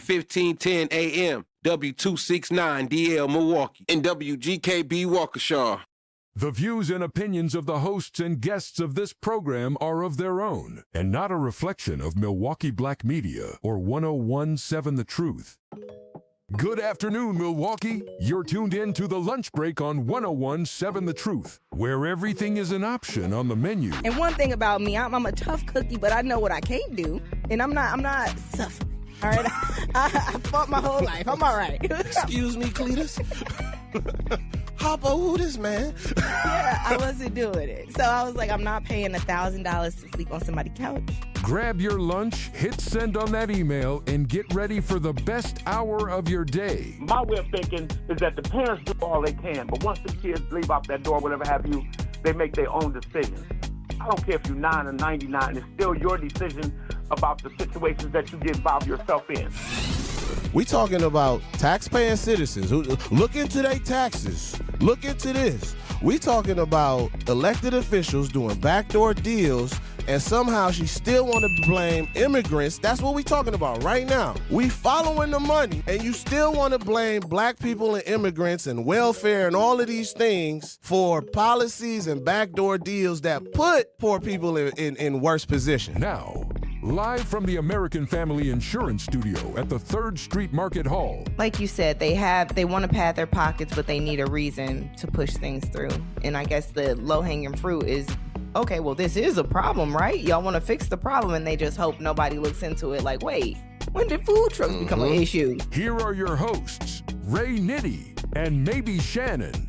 1510 AM, W269DL Milwaukee, and WGKB Waukesha. The views and opinions of the hosts and guests of this program are of their own and not a reflection of Milwaukee Black Media or 1017 The Truth. Good afternoon, Milwaukee. You're tuned in to The Lunch Break on 1017 The Truth, where everything is an option on the menu. And one thing about me, I'm a tough cookie, but I know what I can't do, and I'm not suffering. All right, I fought my whole life. I'm all right. Excuse me, Cletus. Hoppo, who this man? Yeah, I wasn't doing it. So I was like, I'm not paying $1,000 to sleep on somebody's couch. Grab your lunch, hit send on that email, and get ready for the best hour of your day. My way of thinking is that the parents do all they can, but once the kids leave out that door, whatever have you, they make their own decisions. I don't care if you're 9 or 99, it's still your decision about the situations that you get involved yourself in. We talking about taxpaying citizens who look into their taxes. Look into this. We talking about elected officials doing backdoor deals, and somehow she still want to blame immigrants. That's what we talking about right now. We following the money, and you still want to blame black people and immigrants and welfare and all of these things for policies and backdoor deals that put poor people in worse position. Now, live from the American Family Insurance Studio at the 3rd Street Market Hall. Like you said, they want to pad their pockets, but they need a reason to push things through. And I guess the low-hanging fruit is, okay, well, this is a problem, right? Y'all want to fix the problem, and they just hope nobody looks into it like, wait, when did food trucks become an issue? Here are your hosts, Ray Nitty and Maybe Shannon.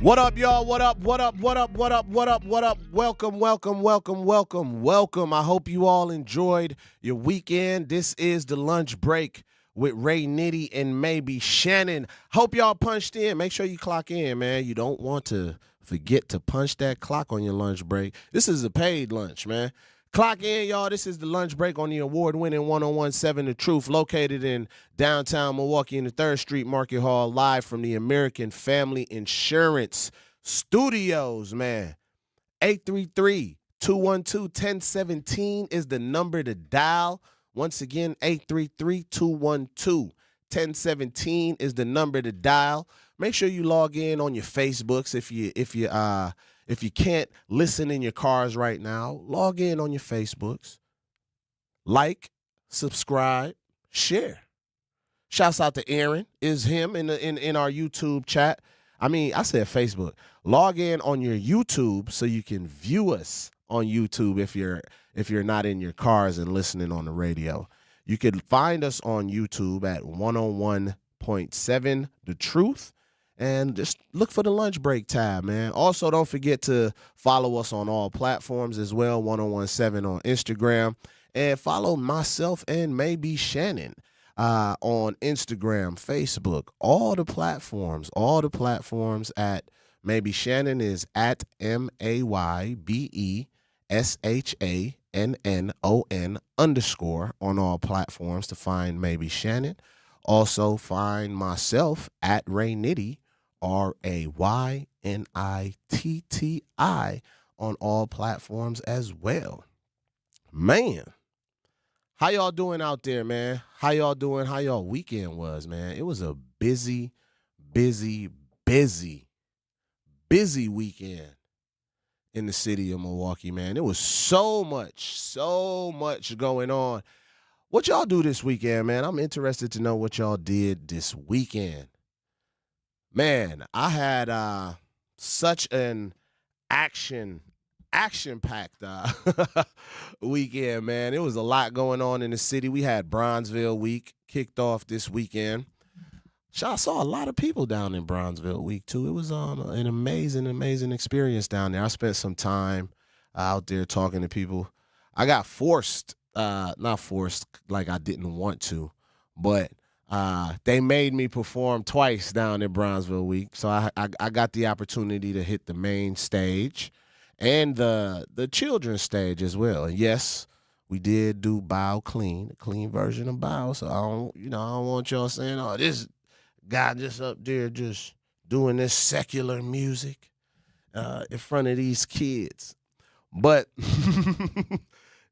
What up, y'all? What up? What up? What up? What up? What up? What up? Welcome, welcome, welcome, welcome, welcome. I hope you all enjoyed your weekend. This is The Lunch Break with Ray Nitty and Maybe Shannon. Hope y'all punched in. Make sure you clock in, man. You don't want to forget to punch that clock on your lunch break. This is a paid lunch, man. Clock in, y'all. This is The Lunch Break on the award-winning 1017 The Truth, located in downtown Milwaukee in the 3rd Street Market Hall, live from the American Family Insurance Studios, man. 833-212-1017 is the number to dial. Once again, 833-212-1017 is the number to dial. Make sure you log in on your Facebooks if you can't listen in your cars right now. Log in on your Facebooks. Like, subscribe, share. Shouts out to Aaron, is him in our YouTube chat. I mean, I said Facebook. Log in on your YouTube so you can view us on YouTube if you're not in your cars and listening on the radio. You can find us on YouTube at 101.7 The Truth. And just look for the lunch break tab, man. Also, don't forget to follow us on all platforms as well, 1017 on Instagram. And follow myself and Maybe Shannon on Instagram, Facebook, all the platforms at Maybe Shannon is at MAYBESHANNON _ on all platforms to find Maybe Shannon. Also find myself at Ray Nitty, RAYNITTI on all platforms as well. Man, how y'all doing out there, man? How y'all doing? How y'all weekend was, man? It was a busy weekend in the city of Milwaukee, man. There was so much going on. What y'all do this weekend, man? I'm interested to know what y'all did this weekend. Man, I had such an action-packed weekend, man. It was a lot going on in the city. We had Bronzeville Week kicked off this weekend. I saw a lot of people down in Bronzeville week too. It was an amazing experience down there. I spent some time out there talking to people. I got forced, not forced like I didn't want to, but they made me perform twice down in Bronzeville week. So I got the opportunity to hit the main stage and the children's stage as well. And yes, we did do Bow Clean, a clean version of Bow. So I don't want y'all saying, oh, this guy just up there just doing this secular music in front of these kids. But,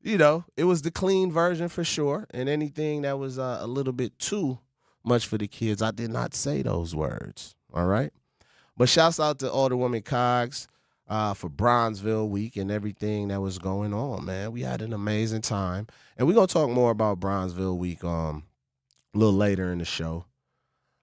it was the clean version for sure. And anything that was a little bit too much for the kids, I did not say those words. All right. But shouts out to Alderwoman Cogs for Bronzeville week and everything that was going on, man. We had an amazing time. And we're going to talk more about Bronzeville week a little later in the show.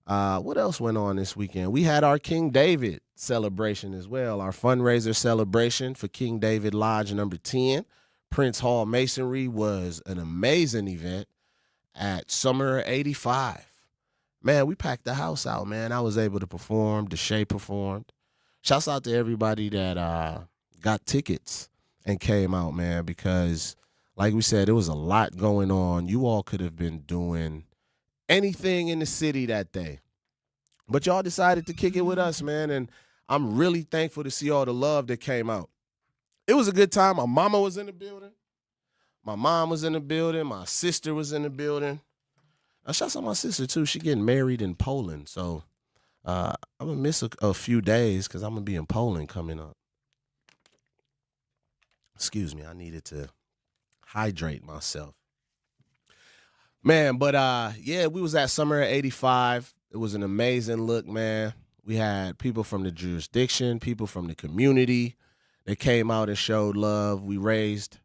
What else went on this weekend? We had our King David celebration as well, our fundraiser celebration for King David Lodge number 10. Prince Hall Masonry was an amazing event at Summer 85. Man, we packed the house out, man. I was able to perform. Deshae performed. Shouts out to everybody that got tickets and came out, man, because like we said, there was a lot going on. You all could have been doing anything in the city that day. But y'all decided to kick it with us, man, and I'm really thankful to see all the love that came out. It was a good time. My mama was in the building. My mom was in the building. My sister was in the building. Shouts out my sister, too. She getting married in Poland, so I'm going to miss a few days because I'm going to be in Poland coming up. Excuse me, I needed to hydrate myself. Man, but yeah, we was at Summer 85. It was an amazing look, man. We had people from the jurisdiction, people from the community that came out and showed love. We raised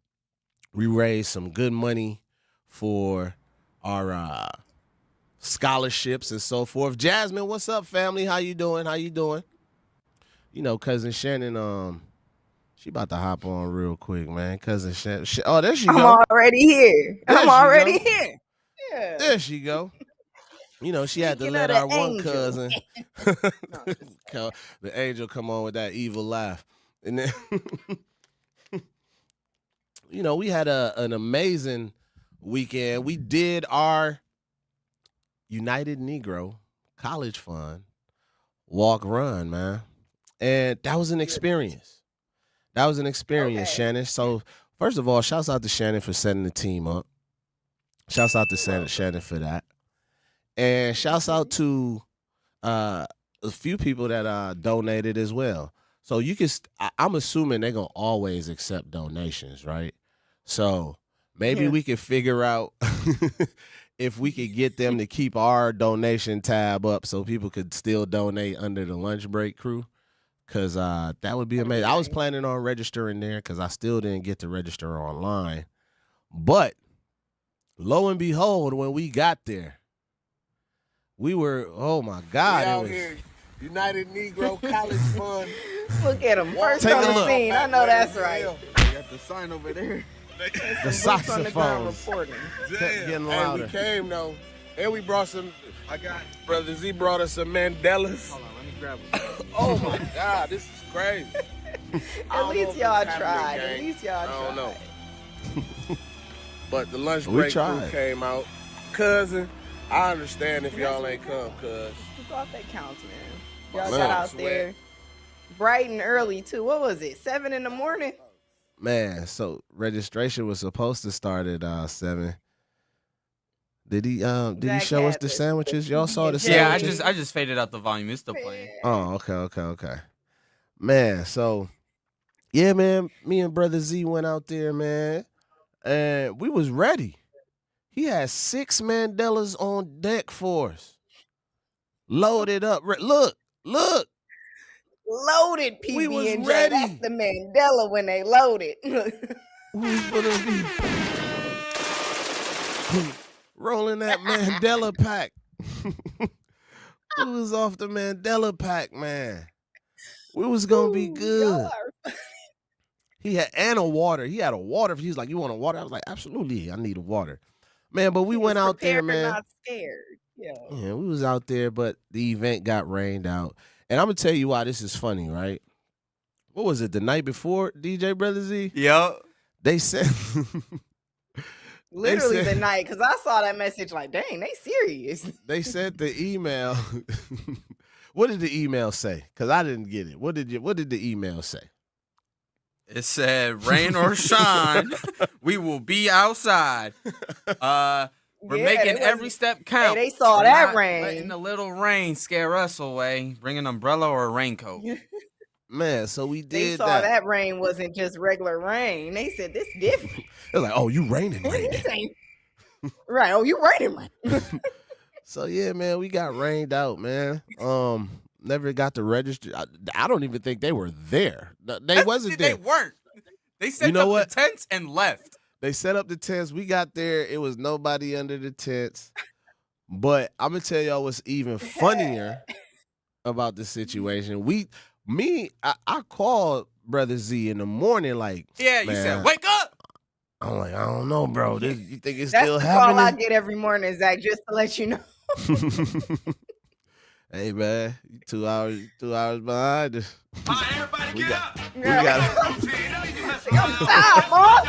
some good money for our scholarships and so forth. Jasmine, what's up, family? How you doing? Cousin Shannon, she about to hop on real quick, man. Cousin Shannon. Oh, there she go. I'm already here. Yeah. There she go. She had to let our one cousin, the angel, come on with that evil laugh. And then, we had an amazing weekend. We did our United Negro College Fund walk run, man. And that was an experience. Okay. Shannon. So, first of all, shouts out to Shannon for setting the team up. Shouts out to Shannon for that. And shouts out to a few people that donated as well. So I'm assuming they're going to always accept donations, right? So maybe we could figure out if we could get them to keep our donation tab up so people could still donate under the lunch break crew. Because that would be amazing. I was planning on registering there because I still didn't get to register online. But lo and behold, when we got there, we were, oh my God. We out here, United Negro College Fund. Look at him. First on the scene. I know that's right. Got the sign over there. The saxophones. Getting louder. And we came, though. And we brought some, Brother Z brought us some Mandelas. Hold on, let me grab them. Oh my God, this is crazy. At least y'all tried. I don't know. But the lunch break crew came out. Cousin, I understand if y'all ain't come, cuz. You thought that counts, man. Y'all got out there bright and early, too. What was it, 7 in the morning? Man, so registration was supposed to start at 7. Did he show us the sandwiches? Y'all saw the sandwiches? Yeah, I just faded out the volume. It's still playing. Oh, okay. Man, so yeah, man, me and Brother Z went out there, man, and we was ready. He had 6 Mandelas on deck for us. Loaded up. Look. Loaded PB&J. We was ready. That's the Mandela when they loaded. We was gonna be rolling that Mandela pack. We was off the Mandela pack, man. We was gonna be good. He had a water. He had a water. He was like, "You want a water?" I was like, "Absolutely, I need a water." Man, but we went out there, man. Not scared. Yeah, we was out there, but the event got rained out. And I'm gonna tell you why this is funny, right? What was it, the night before, DJ Brother Z? Yep. They said Literally said- the night, because I saw that message like, dang, they serious. they sent the email. What did the email say? Because I didn't get it. What did the email say? It said, rain or shine, we will be outside. We're Yeah, making they every step count. Hey, they saw We're that not rain. letting the little rain scare us away. Bring an umbrella or a raincoat. Man, so we They did saw that rain wasn't just regular rain. They said, this different. They're like, oh, you raining. This ain't right. Oh, you raining. So yeah, man, we got rained out, man. Never got to register. I don't even think they were there. They wasn't there. They weren't. They set You know up what? the tents and left. They set up the tents. We got there. It was nobody under the tents. But I'm gonna tell y'all what's even funnier about the situation. I called Brother Z in the morning, like, Yeah, you man, said, wake up. I'm like, I don't know, bro. You think it's That's still the call I happening? get every morning, Zach, just to let you know. Hey man, you 2 hours behind us. Everybody get up. We got I'm tired, Mom.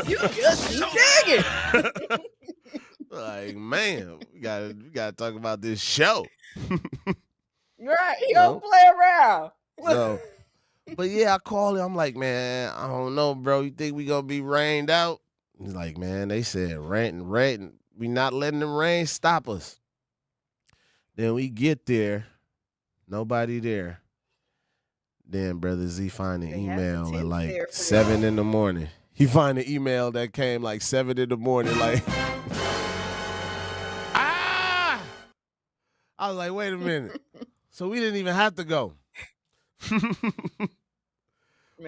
You just keep digging. like, man, we gotta talk about this show. Right, you don't play around. So, but yeah, I called him. I'm like, man, I don't know, bro. You think we gonna be rained out? He's like, man, they said rain. We not letting the rain stop us. Then we get there, nobody there. Then Brother Z find an They had the email at tents like there for 7 in the morning. He find an email that came like 7 in the morning, like, ah! I was like, wait a minute. So we didn't even have to go.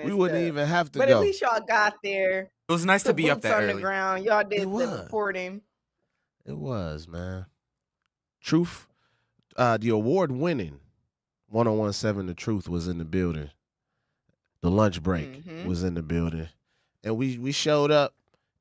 We wouldn't even have to But go. at least y'all got there. It was nice to Put be up boots that on early. the ground. Y'all did It the was. reporting. It was, man. Truth, the award-winning 1017 The Truth was in the building. The lunch break was in the building. And we showed up,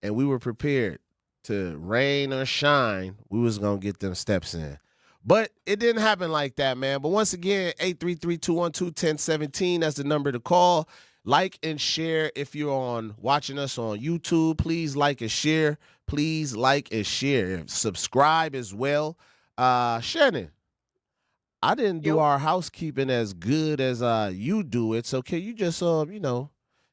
and we were prepared to rain or shine. We was going to get them steps in. But it didn't happen like that, man. But once again, 833-212-1017, that's the number to call. Like and share if you're watching us on YouTube. Please like and share. Please like and share. Subscribe as well. Shannon, I didn't do our housekeeping as good as you do it. So can you just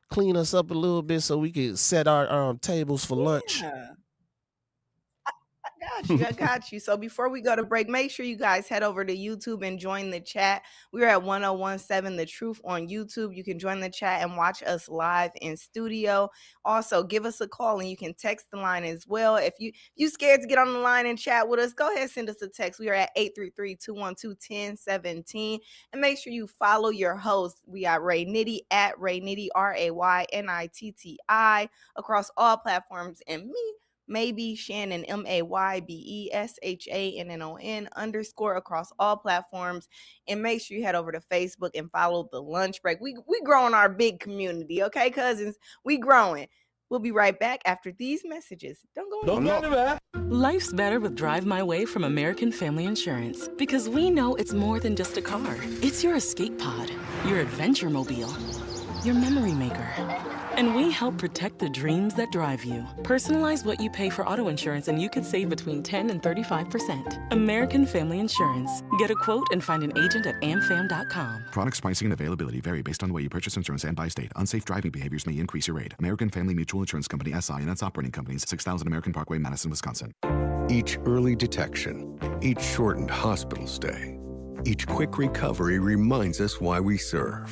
clean us up a little bit so we can set our tables for lunch? Yeah. I got you. So before we go to break, make sure you guys head over to YouTube and join the chat. We're at 1017 The Truth on YouTube. You can join the chat and watch us live in studio. Also, give us a call and you can text the line as well. If you scared to get on the line and chat with us, go ahead and send us a text. We are at 833-212-1017. And make sure you follow your host. We got Ray Nitty at Ray Nitty, RayNitti, across all platforms, and me, Maybe Shannon, MaybesShannon _ across all platforms. And make sure you head over to Facebook and follow The Lunch Break. We growing our big community, okay, cousins? We growing. We'll be right back after these messages. Don't go anywhere. Life's better with Drive My Way from American Family Insurance, because we know it's more than just a car. It's your escape pod, your adventure mobile, your memory maker. And we help protect the dreams that drive you. Personalize what you pay for auto insurance and you could save between 10 and 35%. American Family Insurance. Get a quote and find an agent at amfam.com. Products, pricing, and availability vary based on the way you purchase insurance and by state. Unsafe driving behaviors may increase your rate. American Family Mutual Insurance Company, SI, and its operating companies, 6000 American Parkway, Madison, Wisconsin. Each early detection, each shortened hospital stay, each quick recovery reminds us why we serve.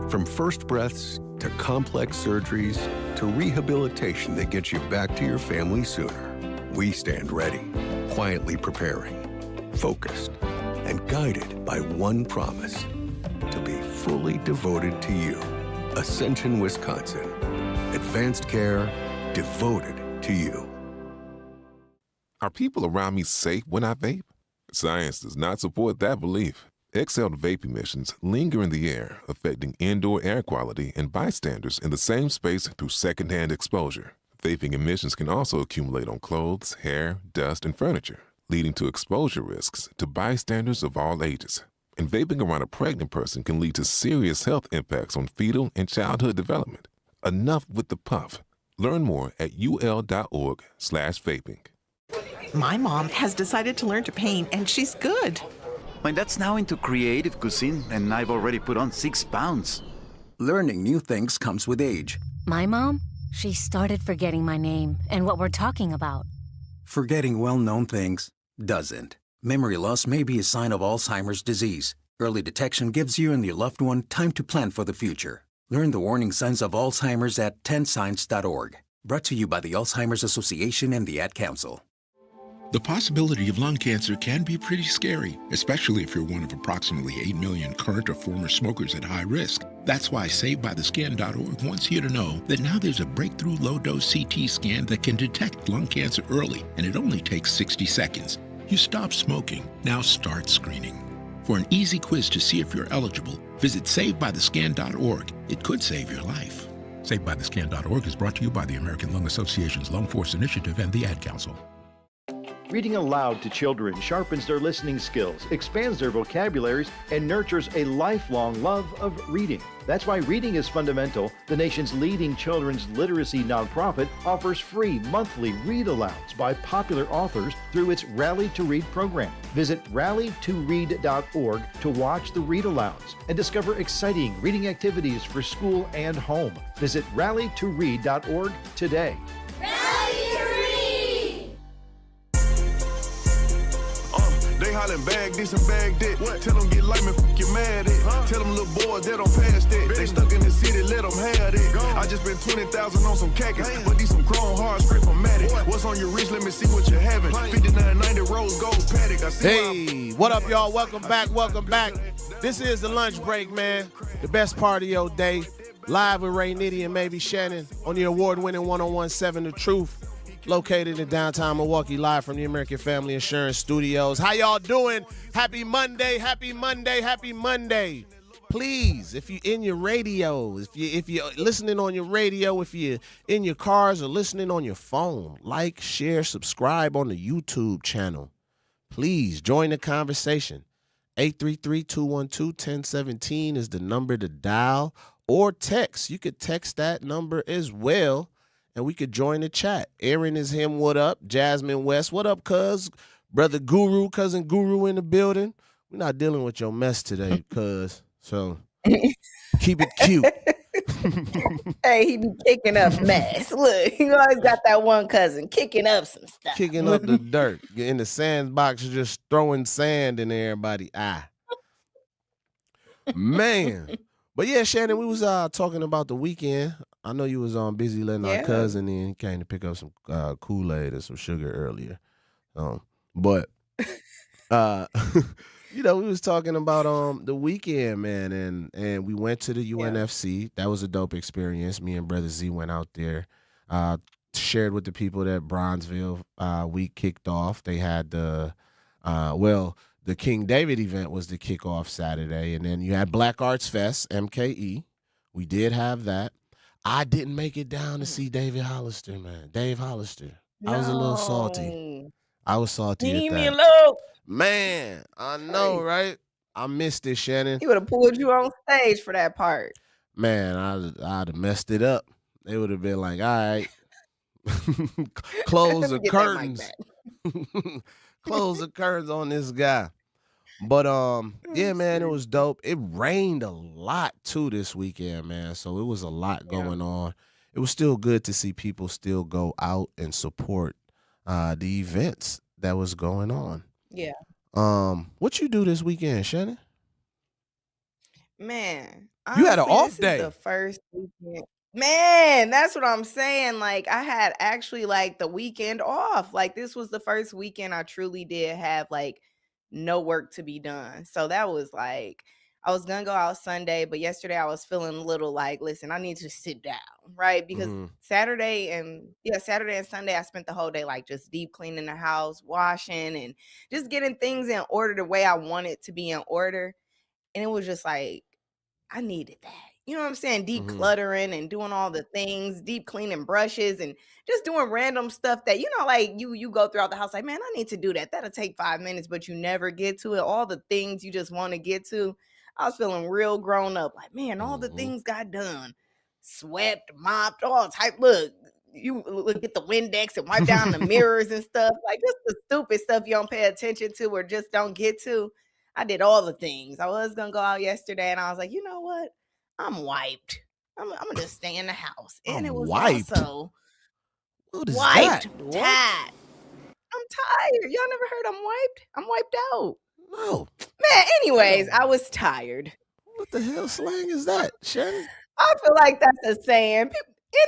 From first breaths to complex surgeries to rehabilitation that gets you back to your family sooner, we stand ready, quietly preparing, focused, and guided by one promise: to be fully devoted to you. Ascension, Wisconsin. Advanced care devoted to you. Are people around me safe when I vape? Science does not support that belief. Exhaled vape emissions linger in the air, affecting indoor air quality and bystanders in the same space through secondhand exposure. Vaping emissions can also accumulate on clothes, hair, dust, and furniture. leading to exposure risks to bystanders of all ages. And vaping around a pregnant person can lead to serious health impacts on fetal and childhood development. Enough with the puff. Learn more at ul.org/vaping. My mom has decided to learn to paint, and she's good. My dad's now into creative cuisine, and I've already put on 6 pounds. Learning new things comes with age. My mom, she started forgetting my name and what we're talking about. Forgetting well-known things doesn't. Memory loss may be a sign of Alzheimer's disease. Early detection gives you and your loved one time to plan for the future. Learn the warning signs of Alzheimer's at 10signs.org. Brought to you by the Alzheimer's Association and the Ad Council. The possibility of lung cancer can be pretty scary, especially if you're one of approximately 8 million current or former smokers at high risk. That's why SaveByTheScan.org wants you to know that now there's a breakthrough low-dose CT scan that can detect lung cancer early, and it only takes 60 seconds. You stop smoking, now start screening. For an easy quiz to see if you're eligible, visit SaveByTheScan.org. It could save your life. SaveByTheScan.org is brought to you by the American Lung Association's Lung Force Initiative and the Ad Council. Reading aloud to children sharpens their listening skills, expands their vocabularies, and nurtures a lifelong love of reading. That's why Reading is Fundamental, the nation's leading children's literacy nonprofit, offers free monthly read-alouds by popular authors through its Rally to Read program. Visit rallytoread.org to watch the read-alouds and discover exciting reading activities for school and home. Visit rallytoread.org today. They hollin' bag this and bag that. What? Tell them get light, man, you mad at. Tell them little boys that don't pass that. They stuck in the city, let them have that. I just spent 20,000 on some khakis, but these some chrome hard straight from Matic. What's on your wrist? Let me see what you're having. 5990 rose gold Paddock. Hey, what up, y'all? Welcome back. Welcome back. This is the lunch break, man. The best part of your day. Live with Ray Nitty and maybe Shannon on the award-winning 101.7 The Truth. Located in downtown Milwaukee, live from the American Family Insurance Studios. How y'all doing? Happy Monday, happy Monday, happy Monday. Please, if you're in your radio, if you're listening on your radio, if you're in your cars or listening on your phone, like, share, subscribe on the YouTube channel. Please join the conversation. 833-212-1017 is the number to dial or text. You could text that number as well. And we could join the chat. Aaron is him, what up? Jasmine West, what up, cuz? Brother Guru, cousin Guru in the building. We're not dealing with your mess today, cuz. So keep it cute. Hey, he be kicking up mess. Look, you always got that one cousin kicking up some stuff. Kicking up the dirt. In the sandbox, just throwing sand in everybody's eye. Man. But yeah, Shannon, we was talking about the weekend. I know you was busy letting our cousin in. He came to pick up some Kool-Aid and some sugar earlier. But we was talking about the weekend, man, and we went to the UNFC. That was a dope experience. Me and Brother Z went out there, shared with the people that Bronzeville week kicked off. They had the King David event was the kickoff Saturday, and then you had Black Arts Fest, MKE. We did have that. I didn't make it down to see David Hollister, man. Dave Hollister. No. I was a little salty. I was salty at that. Leave me alone. Man, I know, right? I missed it, Shannon. He would have pulled you on stage for that part. Man, I'd have messed it up. They would have been like, all right, close the curtains. Close the curtains on this guy. But yeah, man, it was dope. It rained a lot too this weekend, man. So it was a lot going on. It was still good to see people still go out and support the events that was going on. Yeah. What you do this weekend, Shannon? Man, you had an off this day. Is the first weekend. Man, that's what I'm saying. Like, I had actually like the weekend off. Like, this was the first weekend I truly did have like no work to be done. So that was like, I was gonna go out Sunday, but yesterday I was feeling a little like, listen, I need to sit down, right? Because Saturday and Sunday I spent the whole day like just deep cleaning the house, washing, and just getting things in order the way I want it to be in order. And it was just like, I needed that. you know what I'm saying, Mm-hmm. decluttering and doing all the things, deep cleaning brushes and just doing random stuff that, like you go throughout the house like, man, I need to do that. That'll take 5 minutes, but you never get to it. All the things you just want to get to. I was feeling real grown up. Like, man, all the things got done. Swept, mopped, all type. Look, you look at the Windex and wipe down the mirrors and stuff. Like, just the stupid stuff you don't pay attention to or just don't get to. I did all the things. I was going to go out yesterday and I was like, you know what? I'm wiped. I'm going to just stay in the house. And it was wiped. also What is wiped. that? Tired. I'm tired. Y'all never heard I'm wiped? I'm wiped out. No. Man, anyways, I was tired. What the hell slang is that, Shannon? I feel like that's a saying.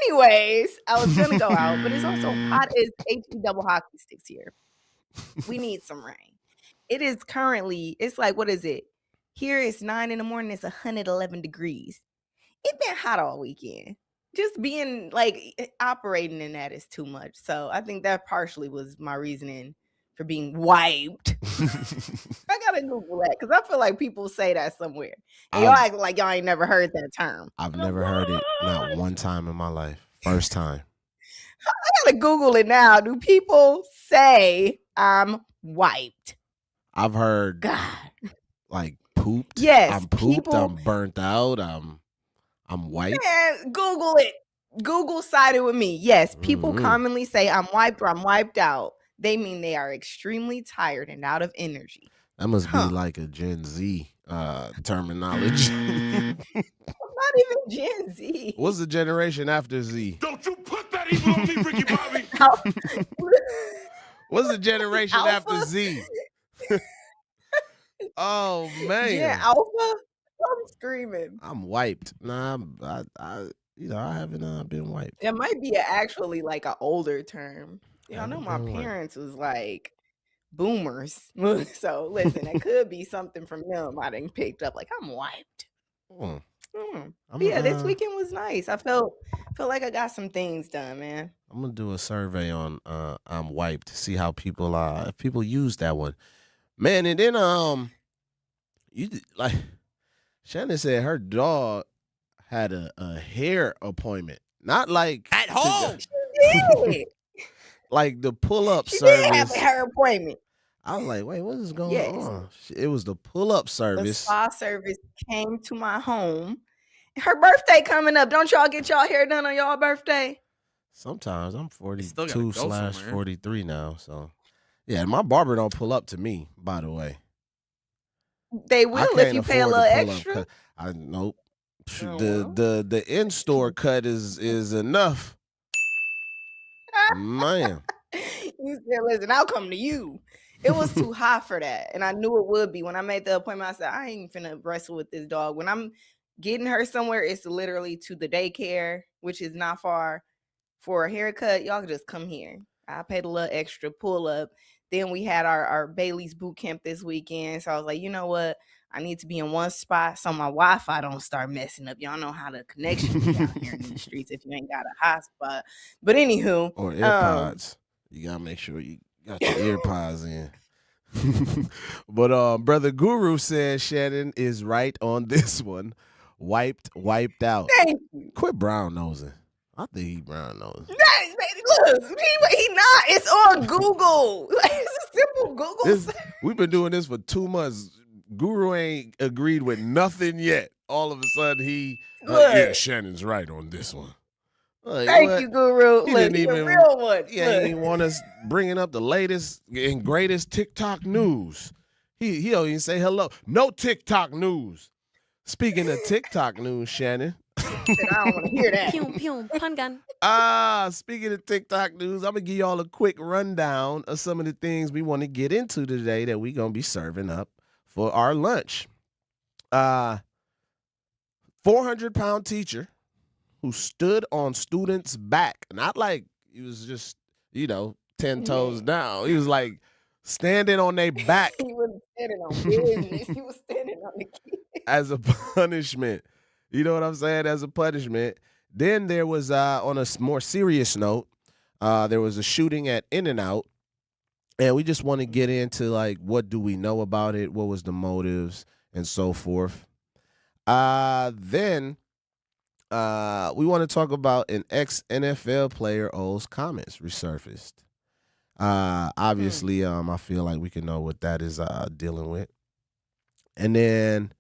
Anyways, I was going to go out, but it's also hot as HE double hockey sticks here. We need some rain. It is currently, it's like, what is it? Here it's 9 in the morning. It's 111 degrees. It's been hot all weekend. Just being like operating in that is too much. So I think that partially was my reasoning for being wiped. I gotta Google that because I feel like people say that somewhere. And y'all act like y'all ain't never heard that term. I've never heard it, not one time in my life. First time. I gotta Google it now. Do people say I'm wiped? I've heard God. Like pooped. Yes, I'm pooped. people- I'm burnt out. I'm white. Man, Google it. Google sided with me. Yes, people commonly say I'm wiped or I'm wiped out. They mean they are extremely tired and out of energy. That must be like a Gen Z terminology. Not even Gen Z. What's the generation after Z? Don't you put that evil on me, Ricky Bobby. What's the generation Alpha? after Z? Oh man. Yeah, Alpha. I'm screaming. I'm wiped. Nah, I haven't been wiped. It might be actually like an older term. I know my parents was like boomers. So listen, it could be something from them I done picked up. Like I'm wiped. Yeah, this weekend was nice. I felt like I got some things done, man. I'm gonna do a survey on I'm wiped to see how people if people use that one. Man, and then you like Shannon said her dog had a hair appointment. Not like at home. She did. Like the pull-up She service. did have her appointment. I was like, wait, what is going Yes. on? It was the pull-up The service. spa service came to my home. Her birthday coming up. Don't y'all get y'all hair done on y'all birthday? Sometimes I'm Still gotta go somewhere. 42/43 now. So yeah, my barber don't pull up to me, by the way. They will if you pay a little extra. Nope. Oh, The in-store cut is enough. Man. You said, listen, I'll come to you. It was too hot for that. And I knew it would be. When I made the appointment, I said, I ain't finna wrestle with this dog. When I'm getting her somewhere, it's literally to the daycare, which is not far. For a haircut, y'all can just come here. I paid a little extra pull up. Then we had our Bailey's boot camp this weekend. So I was like, you know what? I need to be in one spot so my Wi-Fi don't start messing up. Y'all know how the connection be out here in the streets if you ain't got a hotspot. But anywho. Or AirPods. You gotta make sure you got your AirPods in. But Brother Guru says Shannon is right on this one. Wiped out. Thank you. Quit brown nosing. I think he brown nosing. Look, he not. It's on Google. Like, it's a simple Google search. We've been doing this for 2 months. Guru ain't agreed with nothing yet. All of a sudden he yeah, Shannon's right on this one. Like, Thank you, Guru. He Look, didn't he even a real one. He ain't even want us bringing up the latest and greatest TikTok news. He don't even say hello. No TikTok news. Speaking of TikTok news, Shannon. I don't want to hear that. Pew, pew, pun gun. Speaking of TikTok news, I'm going to give y'all a quick rundown of some of the things we want to get into today that we're going to be serving up for our lunch. 400-pound teacher who stood on students' back. Not like he was just, 10 toes down. He was like standing on their back. He wasn't standing on business. He was standing on the key. As a punishment. You know what I'm saying? As a punishment. Then there was, on a more serious note, there was a shooting at In-N-Out. And we just want to get into, like, what do we know about it? What was the motives and so forth. Then we want to talk about an ex-NFL player O's comments resurfaced. Obviously, I feel like we can know what that is dealing with. And then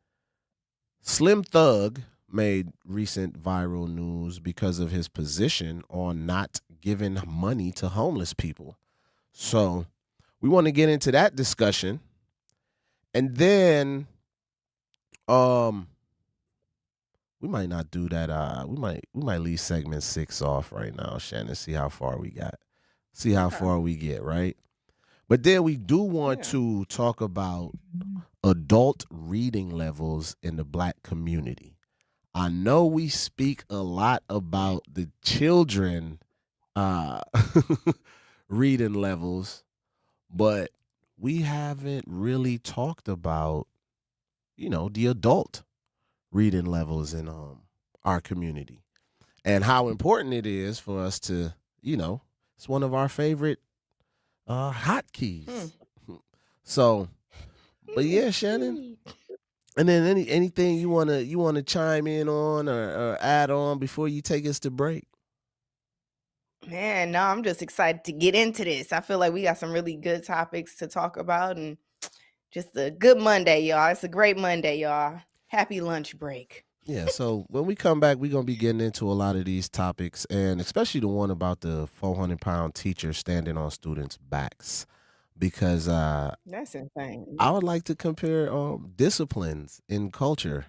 Slim Thug made recent viral news because of his position on not giving money to homeless people. So we want to get into that discussion. And then we might not do that. We might leave segment 6 off right now, Shannon, see how far we got. See how far we get, right? But then we do want to talk about adult reading levels in the Black community. I know we speak a lot about the children reading levels, but we haven't really talked about, the adult reading levels in our community and how important it is for us to, it's one of our favorite hotkeys. So, but yeah, Shannon. And then anything you wanna chime in on or add on before you take us to break? Man, no, I'm just excited to get into this. I feel like we got some really good topics to talk about and just a good Monday, y'all. It's a great Monday, y'all. Happy lunch break. Yeah, so when we come back, we're going to be getting into a lot of these topics, and especially the one about the 400-pound teacher standing on students' backs, because That's insane. I would like to compare disciplines in culture,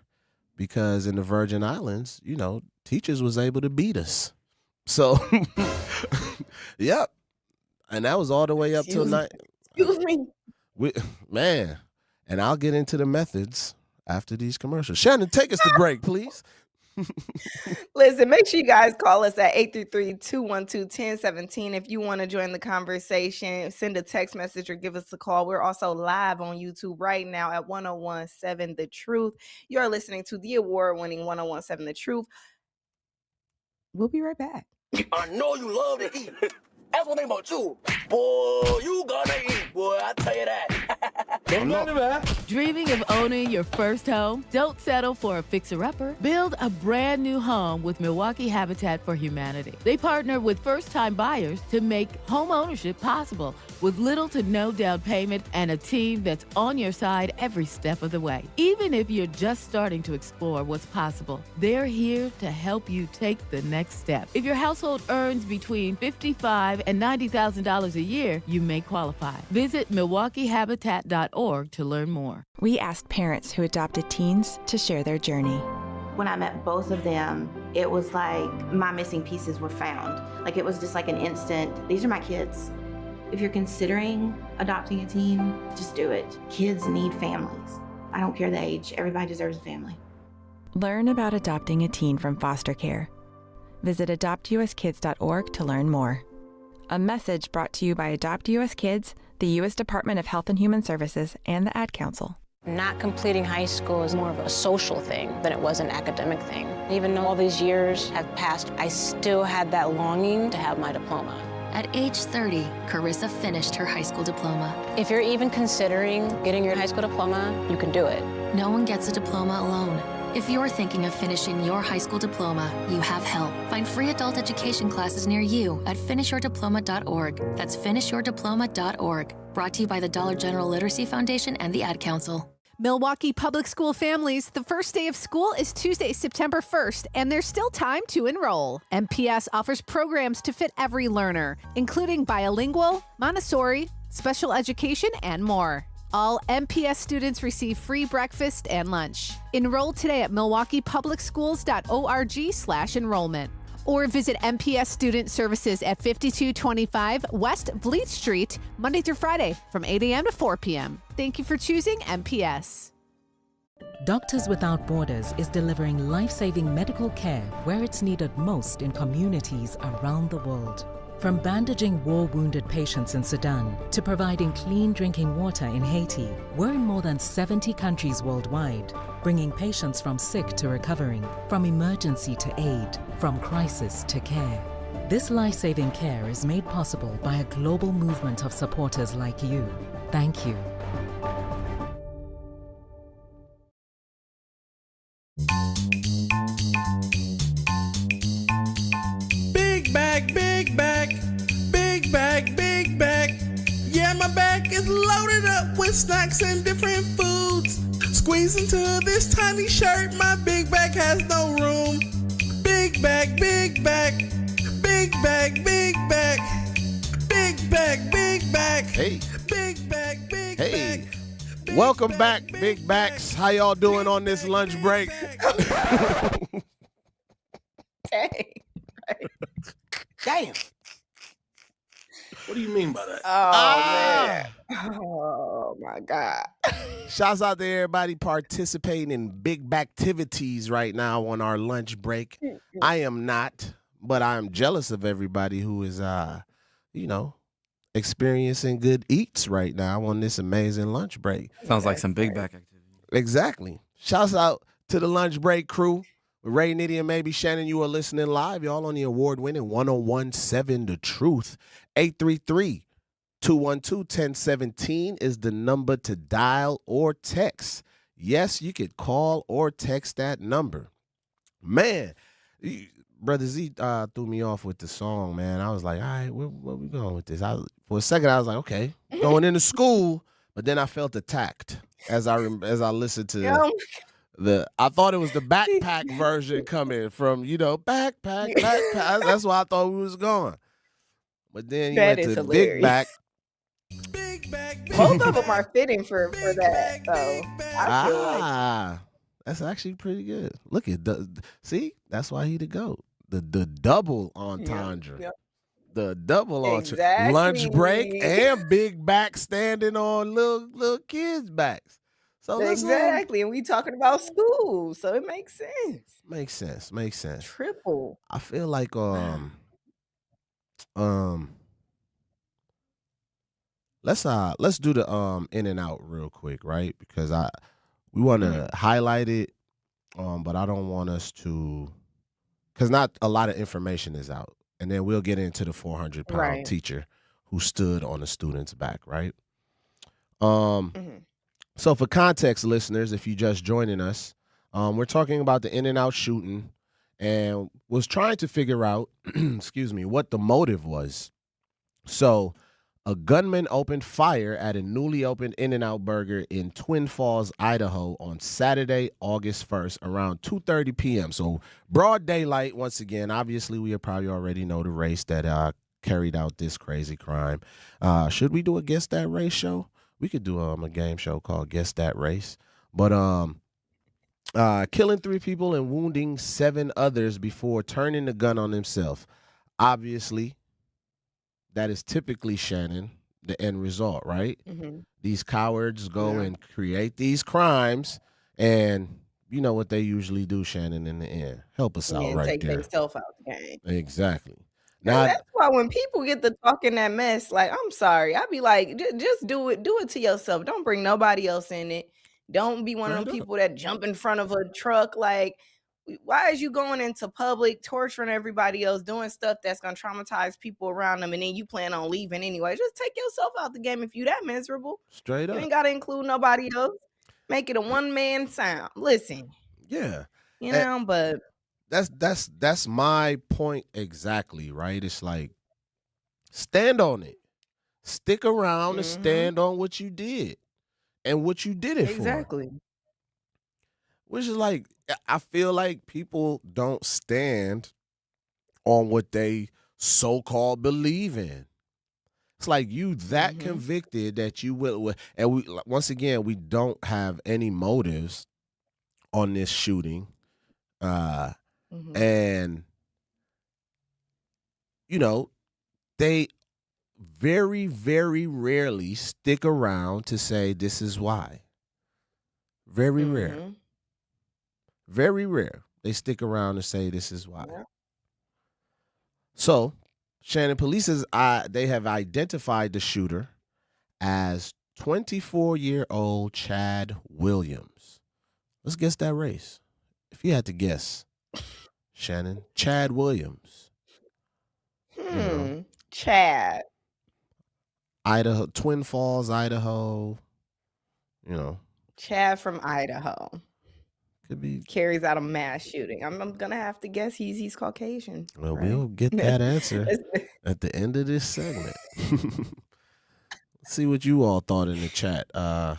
because in the Virgin Islands, teachers was able to beat us. So, yep. And that was all the way up till night. Excuse me. Man, and I'll get into the methods after these commercials. Shannon, take us to break, please. Listen, make sure you guys call us at 833-212-1017 if you want to join the conversation. Send a text message or give us a call. We're also live on YouTube right now at 1017 The Truth. You're listening to the award-winning 1017 The Truth. We'll be right back. I know you love to eat. That's what they about you. Boy, you gonna eat, boy. I tell you that. Dreaming of owning your first home? Don't settle for a fixer-upper. Build a brand new home with Milwaukee Habitat for Humanity. They partner with first-time buyers to make home ownership possible with little to no down payment and a team that's on your side every step of the way. Even if you're just starting to explore what's possible, they're here to help you take the next step. If your household earns between $55,000 and $90,000 a year, you may qualify. Visit MilwaukeeHabitat.org to learn more. We asked parents who adopted teens to share their journey. When I met both of them, it was like my missing pieces were found. Like it was just like an instant, these are my kids. If you're considering adopting a teen, just do it. Kids need families. I don't care the age, everybody deserves a family. Learn about adopting a teen from foster care. Visit adoptuskids.org to learn more. A message brought to you by Adopt US Kids, the U.S. Department of Health and Human Services, and the Ad Council. Not completing high school is more of a social thing than it was an academic thing. Even though all these years have passed, I still had that longing to have my diploma. At age 30, Carissa finished her high school diploma. If you're even considering getting your high school diploma, you can do it. No one gets a diploma alone. If you're thinking of finishing your high school diploma, you have help. Find free adult education classes near you at finishyourdiploma.org. That's finishyourdiploma.org. Brought to you by the Dollar General Literacy Foundation and the Ad Council. Milwaukee Public School families, the first day of school is Tuesday, September 1st, and there's still time to enroll. MPS offers programs to fit every learner, including bilingual, Montessori, special education, and more. All MPS students receive free breakfast and lunch. Enroll today at milwaukeepublicsschools.org/enrollment or visit MPS Student Services at 5225 West Vliet Street, Monday through Friday from 8 a.m. to 4 p.m. Thank you for choosing MPS. Doctors Without Borders is delivering life-saving medical care where it's needed most in communities around the world. From bandaging war-wounded patients in Sudan to providing clean drinking water in Haiti, we're in more than 70 countries worldwide, bringing patients from sick to recovering, from emergency to aid, from crisis to care. This life-saving care is made possible by a global movement of supporters like you. Thank you. Loaded up with snacks and different foods. Squeeze into this tiny shirt, my big bag has no room. Big bag, big bag. Big bag, big bag. Big bag, big bag. Hey. Big bag, big Hey. bag. Welcome back, Big Backs. How y'all doing on this lunch break? Dang. Damn. What do you mean by that? Man. Oh my God. Shouts out to everybody participating in big activities right now on our lunch break. I am not, but I am jealous of everybody who is, experiencing good eats right now on this amazing lunch break. Sounds like some big back activity. Exactly. Shouts out to the lunch break crew. Ray, Nitty, and maybe Shannon, you are listening live. Y'all on the award-winning 1017 The Truth. 833-212-1017 is the number to dial or text. Yes, you could call or text that number. Man, Brother Z threw me off with the song, man. I was like, all right, where we going with this? For a second, I was like, okay, going into school. But then I felt attacked as I listened to I thought it was the backpack version coming from, backpack. That's why I thought we was going. But then you went to Big Back. Both of them are fitting for that, though. I feel like. That's actually pretty good. Look at see, that's why he the GOAT. The double entendre. Yep. The double entendre. Exactly. Lunch break and Big Back standing on little kids' backs. So exactly, and we talking about school, so it makes sense. Makes sense. Triple. I feel like let's do the in and out real quick, right? Because we want to highlight it, but I don't want us to, because not a lot of information is out, and then we'll get into the 400-pound teacher who stood on the student's back, right? So for context, listeners, if you just joining us, we're talking about the in-and-out shooting and was trying to figure out, what the motive was. So a gunman opened fire at a newly opened In-N-Out Burger in Twin Falls, Idaho on Saturday, August 1st around 2:30 p.m. So broad daylight once again. Obviously, we probably already know the race that carried out this crazy crime. Should we do a Guess That Race show? We could do a game show called Guess That Race. But killing 3 people and wounding 7 others before turning the gun on himself. Obviously, that is typically, Shannon, the end result, right? Mm-hmm. These cowards go and create these crimes, and you know what they usually do, Shannon, in the end. Help us out right take there. themselves out the game. Exactly. Now, that's why when people get to talking that mess, like, I'm sorry, I be like, just do it to yourself. Don't bring nobody else in it. Don't be one of them people that jump in front of a truck. Like, why is you going into public, torturing everybody else, doing stuff that's gonna traumatize people around them, and then you plan on leaving anyway? Just take yourself out the game if you that miserable. Straight up. You ain't gotta include nobody else. Make it a one-man sound. Listen. Yeah. But that's my point exactly, right? It's like, stand on it. Stick around and stand on what you did and what you did it for. Exactly. Which is like, I feel like people don't stand on what they so-called believe in. It's like you that convicted that you will, and once again, we don't have any motives on this shooting. And, they very, very rarely stick around to say this is why. Very rare. Very rare. They stick around to say this is why. Yeah. So, Shannon, police they have identified the shooter as 24-year-old Chad Williams. Let's guess that race. If you had to guess, Shannon, Chad Williams. Chad. Idaho, Twin Falls, Idaho. Chad from Idaho. Could be. Carries out a mass shooting. I'm gonna have to guess he's Caucasian. Well, we'll get that answer at the end of this segment. see what you all thought in the chat. The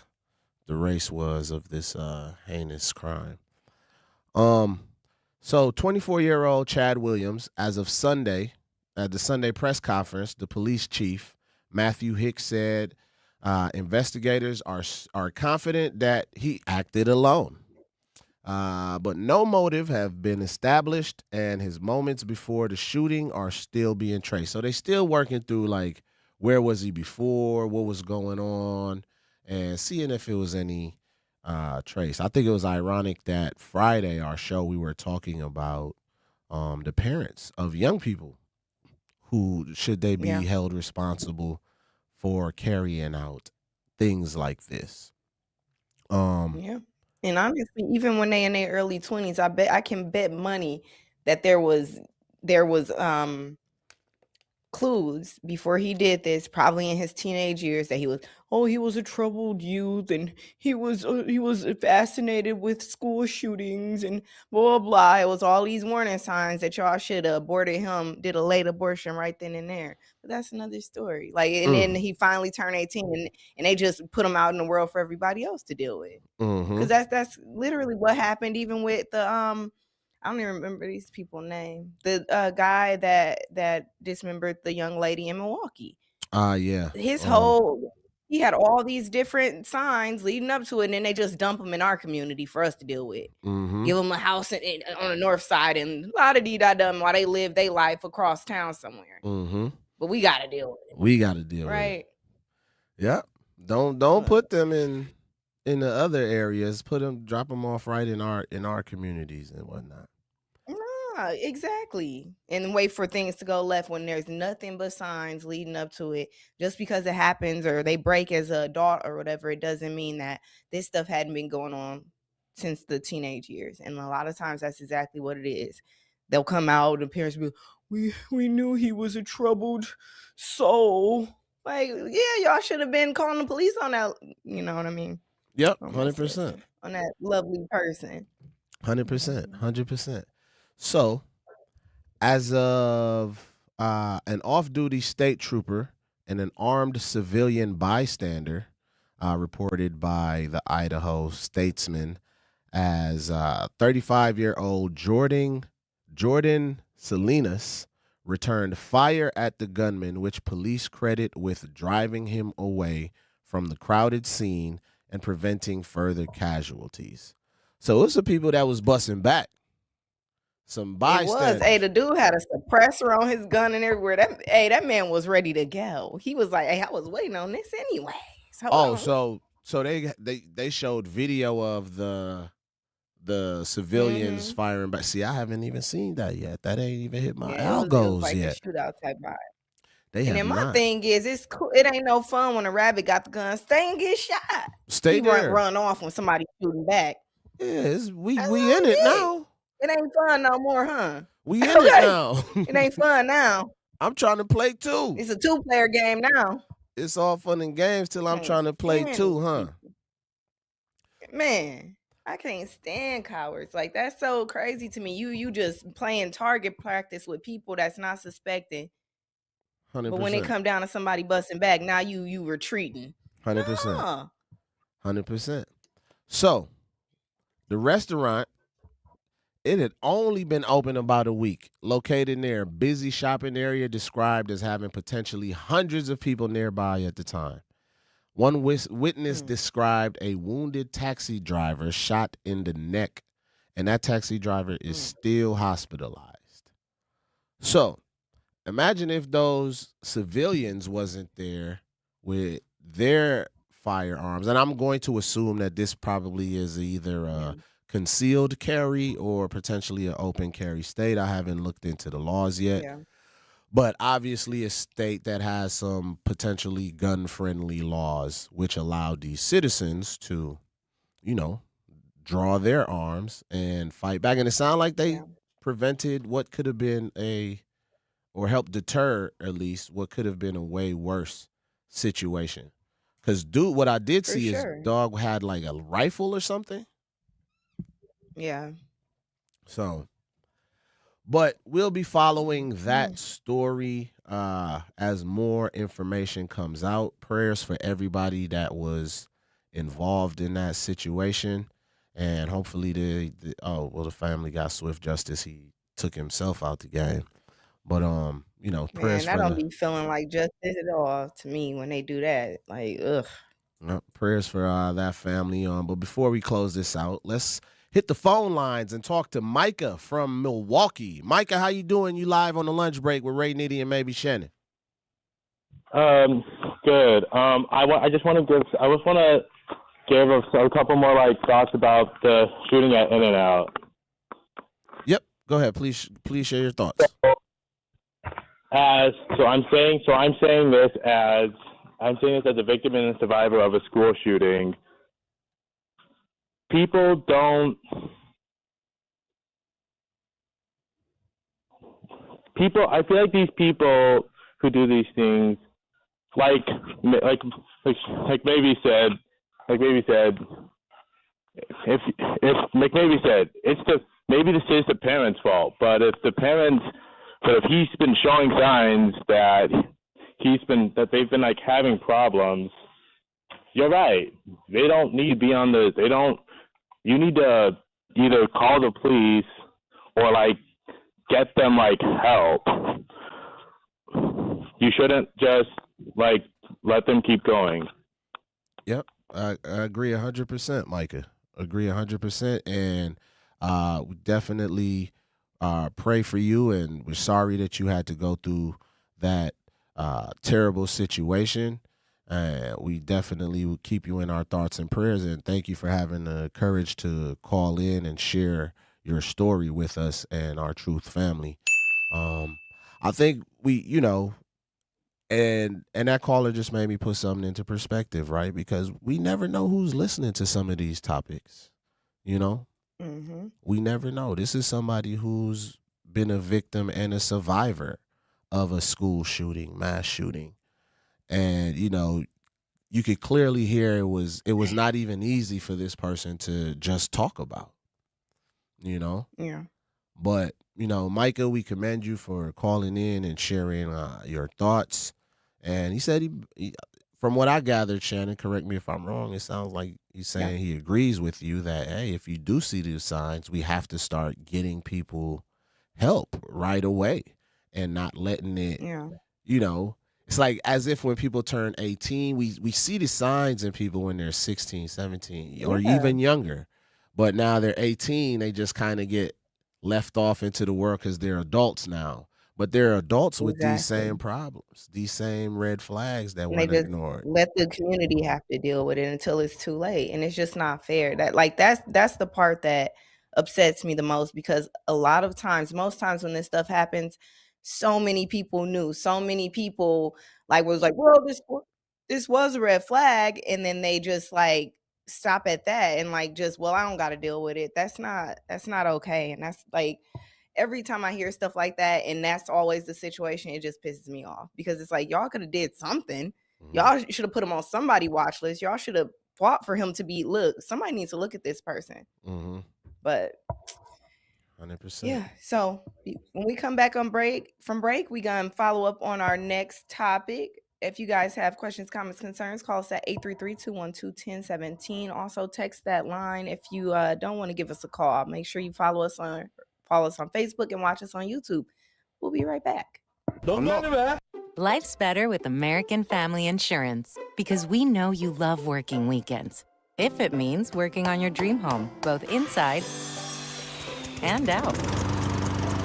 race was of this heinous crime. So 24-year-old Chad Williams, as of Sunday, at the Sunday press conference, the police chief, Matthew Hicks, said investigators are confident that he acted alone. But no motive have been established, and his moments before the shooting are still being traced. So they're still working through, like, where was he before, what was going on, and seeing if it was any trace. I think it was ironic that Friday, our show, we were talking about the parents of young people who should they be held responsible for carrying out things like this. Yeah. And honestly, even when they in their early 20s, I can bet money that there was clues before he did this, probably in his teenage years, that he was a troubled youth, and he was fascinated with school shootings and blah blah. It was all these warning signs that y'all should have aborted him, did a late abortion right then and there. But that's another story. Like, and then he finally turned 18, and they just put him out in the world for everybody else to deal with. Because that's literally what happened, even with the I don't even remember these people's name. The guy that dismembered the young lady in Milwaukee. Yeah. His he had all these different signs leading up to it, and then they just dump him in our community for us to deal with. Give them a house on the north side and a lot of dum while they live their life across town somewhere. But we got to deal with it. We got to deal with it. Right. Yeah. Don't put them in the other areas. Drop them off right in our communities and whatnot. Nah, exactly. And wait for things to go left when there's nothing but signs leading up to it. Just because it happens or they break as an adult or whatever, it doesn't mean that this stuff hadn't been going on since the teenage years. And a lot of times that's exactly what it is. They'll come out and parents will be, we knew he was a troubled soul. Like, yeah, y'all should have been calling the police on that. You know what I mean? Yep, 100%. On that lovely person. 100%. So, as of an off-duty state trooper and an armed civilian bystander, reported by the Idaho Statesman, as 35-year-old Jordan Salinas returned fire at the gunman, which police credit with driving him away from the crowded scene and preventing further casualties. So it's the people that was busting back. Some bystanders. It was. Hey, the dude had a suppressor on his gun and everywhere. That man was ready to go. He was like, hey, I was waiting on this anyway. So they showed video of the civilians firing back. See, I haven't even seen that yet. That ain't even hit my algos like yet. A shootout type vibe. And then my thing is, it's cool. It ain't no fun when a rabbit got the gun. Stay and get shot. Stay there. Run off when somebody shooting back. Yeah, we in it now. It ain't fun no more, huh? We in it now. It ain't fun now. I'm trying to play too. It's a 2-player game now. It's all fun and games till I'm trying to play too, huh? Man, I can't stand cowards. Like, that's so crazy to me. You just playing target practice with people that's not suspecting. 100%. But when they come down to somebody busting back, now you retreating. 100%. 100%. So, the restaurant, it had only been open about a week, located near a busy shopping area described as having potentially hundreds of people nearby at the time. One witness described a wounded taxi driver shot in the neck, and that taxi driver is still hospitalized. So, imagine if those civilians wasn't there with their firearms, and I'm going to assume that this probably is either a concealed carry or potentially an open carry state. I haven't looked into the laws yet. Yeah. But obviously a state that has some potentially gun-friendly laws which allow these citizens to, draw their arms and fight back. And it sounded like they prevented what could have been or helped deter at least what could have been a way worse situation. Because what I did see is dog had like a rifle or something. Yeah. So, But we'll be following that story as more information comes out. Prayers for everybody that was involved in that situation. And hopefully the family got swift justice. He took himself out the game. But prayers Man, I for don't be feeling like justice at all to me when they do that. Like, ugh. prayers for that family. But before we close this out, let's hit the phone lines and talk to Micah from Milwaukee. Micah, how you doing? You live on the lunch break with Ray Nitty and maybe Shannon. Good. I just want to give a couple more thoughts about the shooting at In-N-Out. Yep. Go ahead. Please share your thoughts. I'm saying this as a victim and a survivor of a school shooting. I feel like these people who do these things, like Maybe said, maybe this is the parents' fault, but if he's been showing signs that they've been having problems, you're right. They don't need to be you need to either call the police or get them help. You shouldn't just let them keep going. Yep, I agree 100%, Micah. Agree 100%, and we definitely pray for you, and we're sorry that you had to go through that terrible situation. We definitely will keep you in our thoughts and prayers, and thank you for having the courage to call in and share your story with us and our Truth family. I think and that caller just made me put something into perspective, right? Because we never know who's listening to some of these topics, Mm-hmm. We never know. This is somebody who's been a victim and a survivor of a school shooting, mass shooting. And, you could clearly hear it was not even easy for this person to just talk about, Yeah. But, Micah, we commend you for calling in and sharing your thoughts. And he said, from what I gathered, Shannon, correct me if I'm wrong, it sounds like he's saying he agrees with you that, hey, if you do see these signs, we have to start getting people help right away and not letting it, it's like as if when people turn 18, we see the signs in people when they're 16, 17, or even younger. But now they're 18, they just kind of get left off into the world because they're adults now. But they're adults with these same problems, these same red flags that weren't ignored. Let the community have to deal with it until it's too late. And it's just not fair. That's the part that upsets me the most, because a lot of times, most times when this stuff happens, so many people knew, so many people was well, this was a red flag, and then they just stop at that and I don't got to deal with it. That's not okay. And that's every time I hear stuff like that, and that's always the situation, it just pisses me off, because it's y'all could have did something. Y'all should have put him on somebody's watch list. Y'all should have fought for him to be, somebody needs to look at this person. Mm-hmm. But 100%. yeah, so when we come back from break, we gonna follow up on our next topic. If you guys have questions, comments, concerns, call us at 833-212-1017. Also text that line if you don't want to give us a call. Make sure you follow us on Facebook and watch us on YouTube. We'll be right back. Life's better with American Family Insurance, because we know you love working weekends. If it means working on your dream home, both inside and out.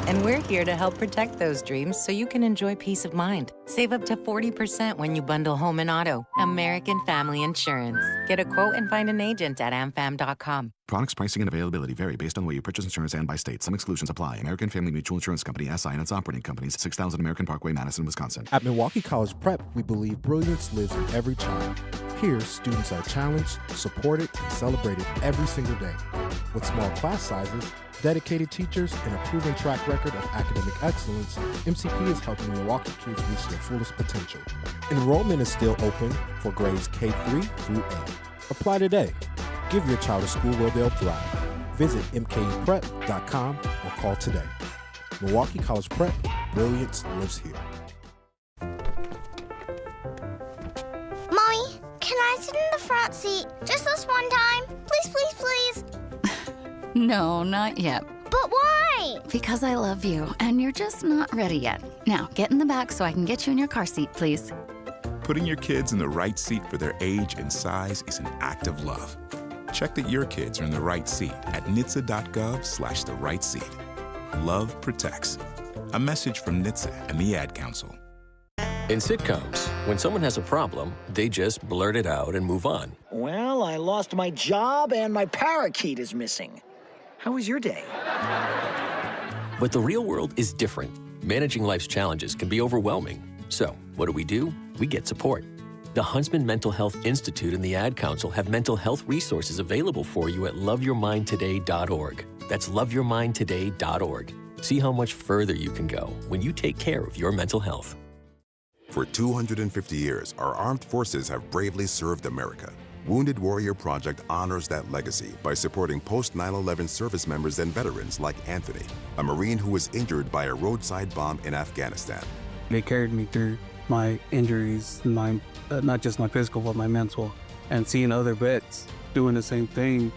And we're here to help protect those dreams so you can enjoy peace of mind. Save up to 40% when you bundle home and auto. American Family Insurance. Get a quote and find an agent at amfam.com. Products, pricing, and availability vary based on the way you purchase insurance and by state. Some exclusions apply. American Family Mutual Insurance Company, SI, and its operating companies, 6000 American Parkway, Madison, Wisconsin. At Milwaukee College Prep, we believe brilliance lives in every child. Here, students are challenged, supported, and celebrated every single day. With small class sizes, dedicated teachers, and a proven track record of academic excellence, MCP is helping Milwaukee kids reach their fullest potential. Enrollment is still open for grades K-3 through 8. Apply today. Give your child a school where they'll thrive. Visit mkuprep.com or call today. Milwaukee College Prep, brilliance lives here. Mommy, can I sit in the front seat just this one time? Please, please, please. No, not yet. But why? Because I love you, and you're just not ready yet. Now, get in the back so I can get you in your car seat, please. Putting your kids in the right seat for their age and size is an act of love. Check that your kids are in the right seat at NHTSA.gov/the right seat. Love protects. A message from NHTSA and the Ad Council. In sitcoms, when someone has a problem, they just blurt it out and move on. Well, I lost my job and my parakeet is missing. How was your day? But the real world is different. Managing life's challenges can be overwhelming. So, what do? We get support. The Huntsman Mental Health Institute and the Ad Council have mental health resources available for you at loveyourmindtoday.org. That's loveyourmindtoday.org. See how much further you can go when you take care of your mental health. For 250 years, our armed forces have bravely served America. Wounded Warrior Project honors that legacy by supporting post-9/11 service members and veterans like Anthony, a Marine who was injured by a roadside bomb in Afghanistan. They carried me through my injuries, not just my physical, but my mental. And seeing other vets doing the same thing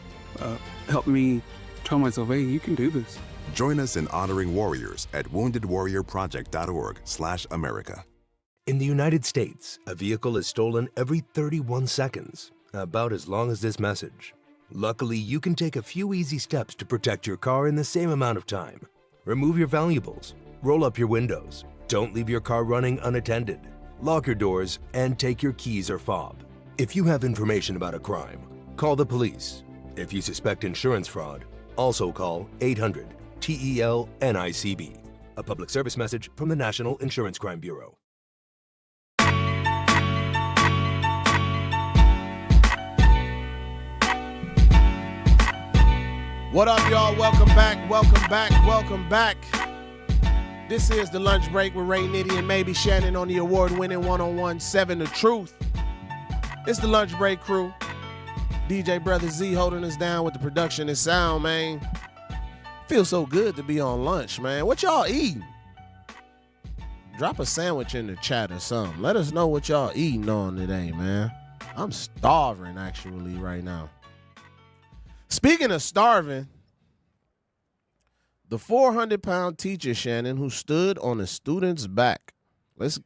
helped me tell myself, hey, you can do this. Join us in honoring warriors at woundedwarriorproject.org/America. In the United States, a vehicle is stolen every 31 seconds, about as long as this message. Luckily, you can take a few easy steps to protect your car in the same amount of time. Remove your valuables, roll up your windows, don't leave your car running unattended, lock your doors, and take your keys or fob. If you have information about a crime, call the police. If you suspect insurance fraud, also call 800-TEL-NICB. A public service message from the National Insurance Crime Bureau. What up, y'all? Welcome back. This is The Lunch Break with Ray Nitty and maybe Shannon on the award-winning 101.7 The Truth. It's The Lunch Break crew. DJ Brother Z holding us down with the production and sound, man. Feels so good to be on lunch, man. What y'all eating? Drop a sandwich in the chat or something. Let us know what y'all eating on today, man. I'm starving, actually, right now. Speaking of starving, the 400-pound teacher, Shannon, who stood on a student's back. Let's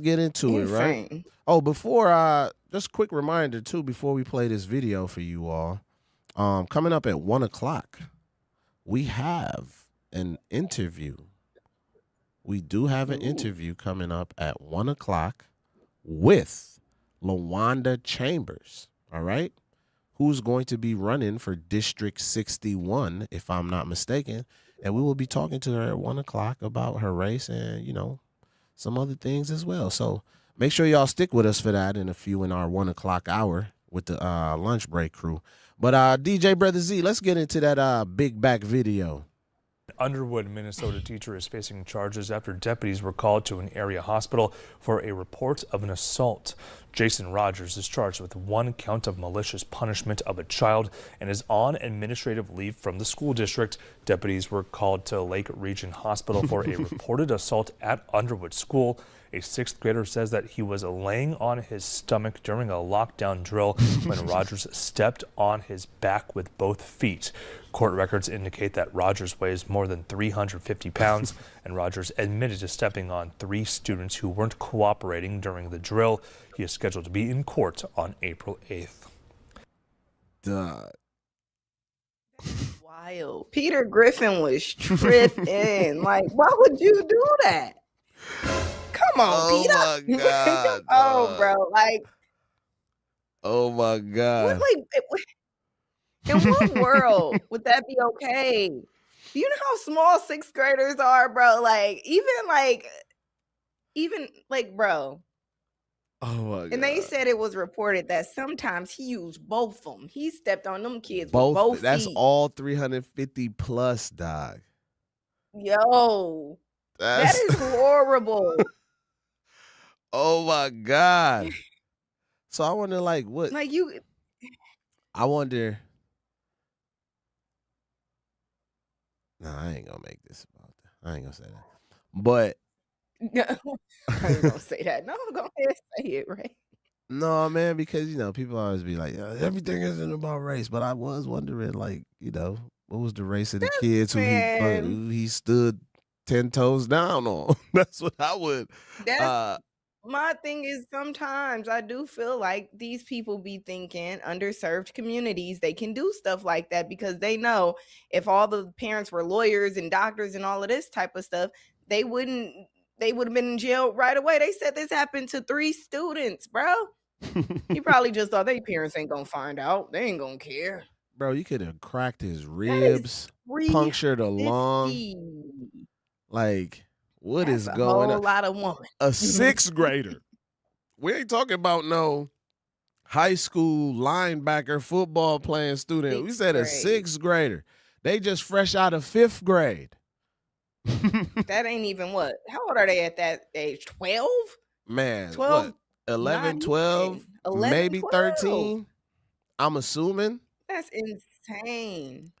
get into it, right? Oh, before just quick reminder too, before we play this video for you all, coming up at 1 o'clock, we have an interview. We do have an interview coming up at 1 o'clock with Lawanda Chambers. All right. Who's going to be running for District 61, if I'm not mistaken. And we will be talking to her at 1 o'clock about her race and, some other things as well. So make sure y'all stick with us for that in our 1 o'clock hour with the lunch break crew. But DJ Brother Z, let's get into that big back video. Underwood, Minnesota teacher is facing charges after deputies were called to an area hospital for a report of an assault. Jason Rogers is charged with 1 count of malicious punishment of a child and is on administrative leave from the school district. Deputies were called to Lake Region Hospital for a reported assault at Underwood School. A 6th grader says that he was laying on his stomach during a lockdown drill when Rogers stepped on his back with both feet. Court records indicate that Rogers weighs more than 350 pounds, and Rogers admitted to stepping on 3 students who weren't cooperating during the drill. He is scheduled to be in court on April 8th. Duh. Wild. Peter Griffin was tripping. Like, why would you do that? Come on, Peter. Oh, my God. Oh, bro. Like, oh, my God. In what world would that be okay? Do you know how small 6th graders are, bro? Like, even bro. Oh, my God. And they said it was reported that sometimes he used both of them. He stepped on them kids with both feet. That's all 350 plus, dog. Yo. That is horrible. Oh, my God. So I wonder, what? I wonder. No, I ain't gonna make this about that. I ain't gonna say that. But I ain't gonna say that. No, go ahead and say it, right? no, man, because people always be like, everything isn't about race. But I was wondering, like, what was the race of the kids Man. who he stood 10 toes down on? That's what I would. That's my thing is sometimes I do feel like these people be thinking underserved communities, they can do stuff like that because they know if all the parents were lawyers and doctors and all of this type of stuff, they would have been in jail right away. They said this happened to 3 students, bro. He probably just thought their parents ain't gonna find out. They ain't gonna care. Bro, you could have cracked his ribs, punctured a lung. Like, what is going on? A whole lot of woman. A 6th grader. We ain't talking about no high school linebacker football playing student. We said a 6th grader. They just fresh out of 5th grade. That ain't even what? How old are they at that age? 12? Man, 12, what? 11, 9, 12, 11, maybe 12. 13. I'm assuming. That's insane.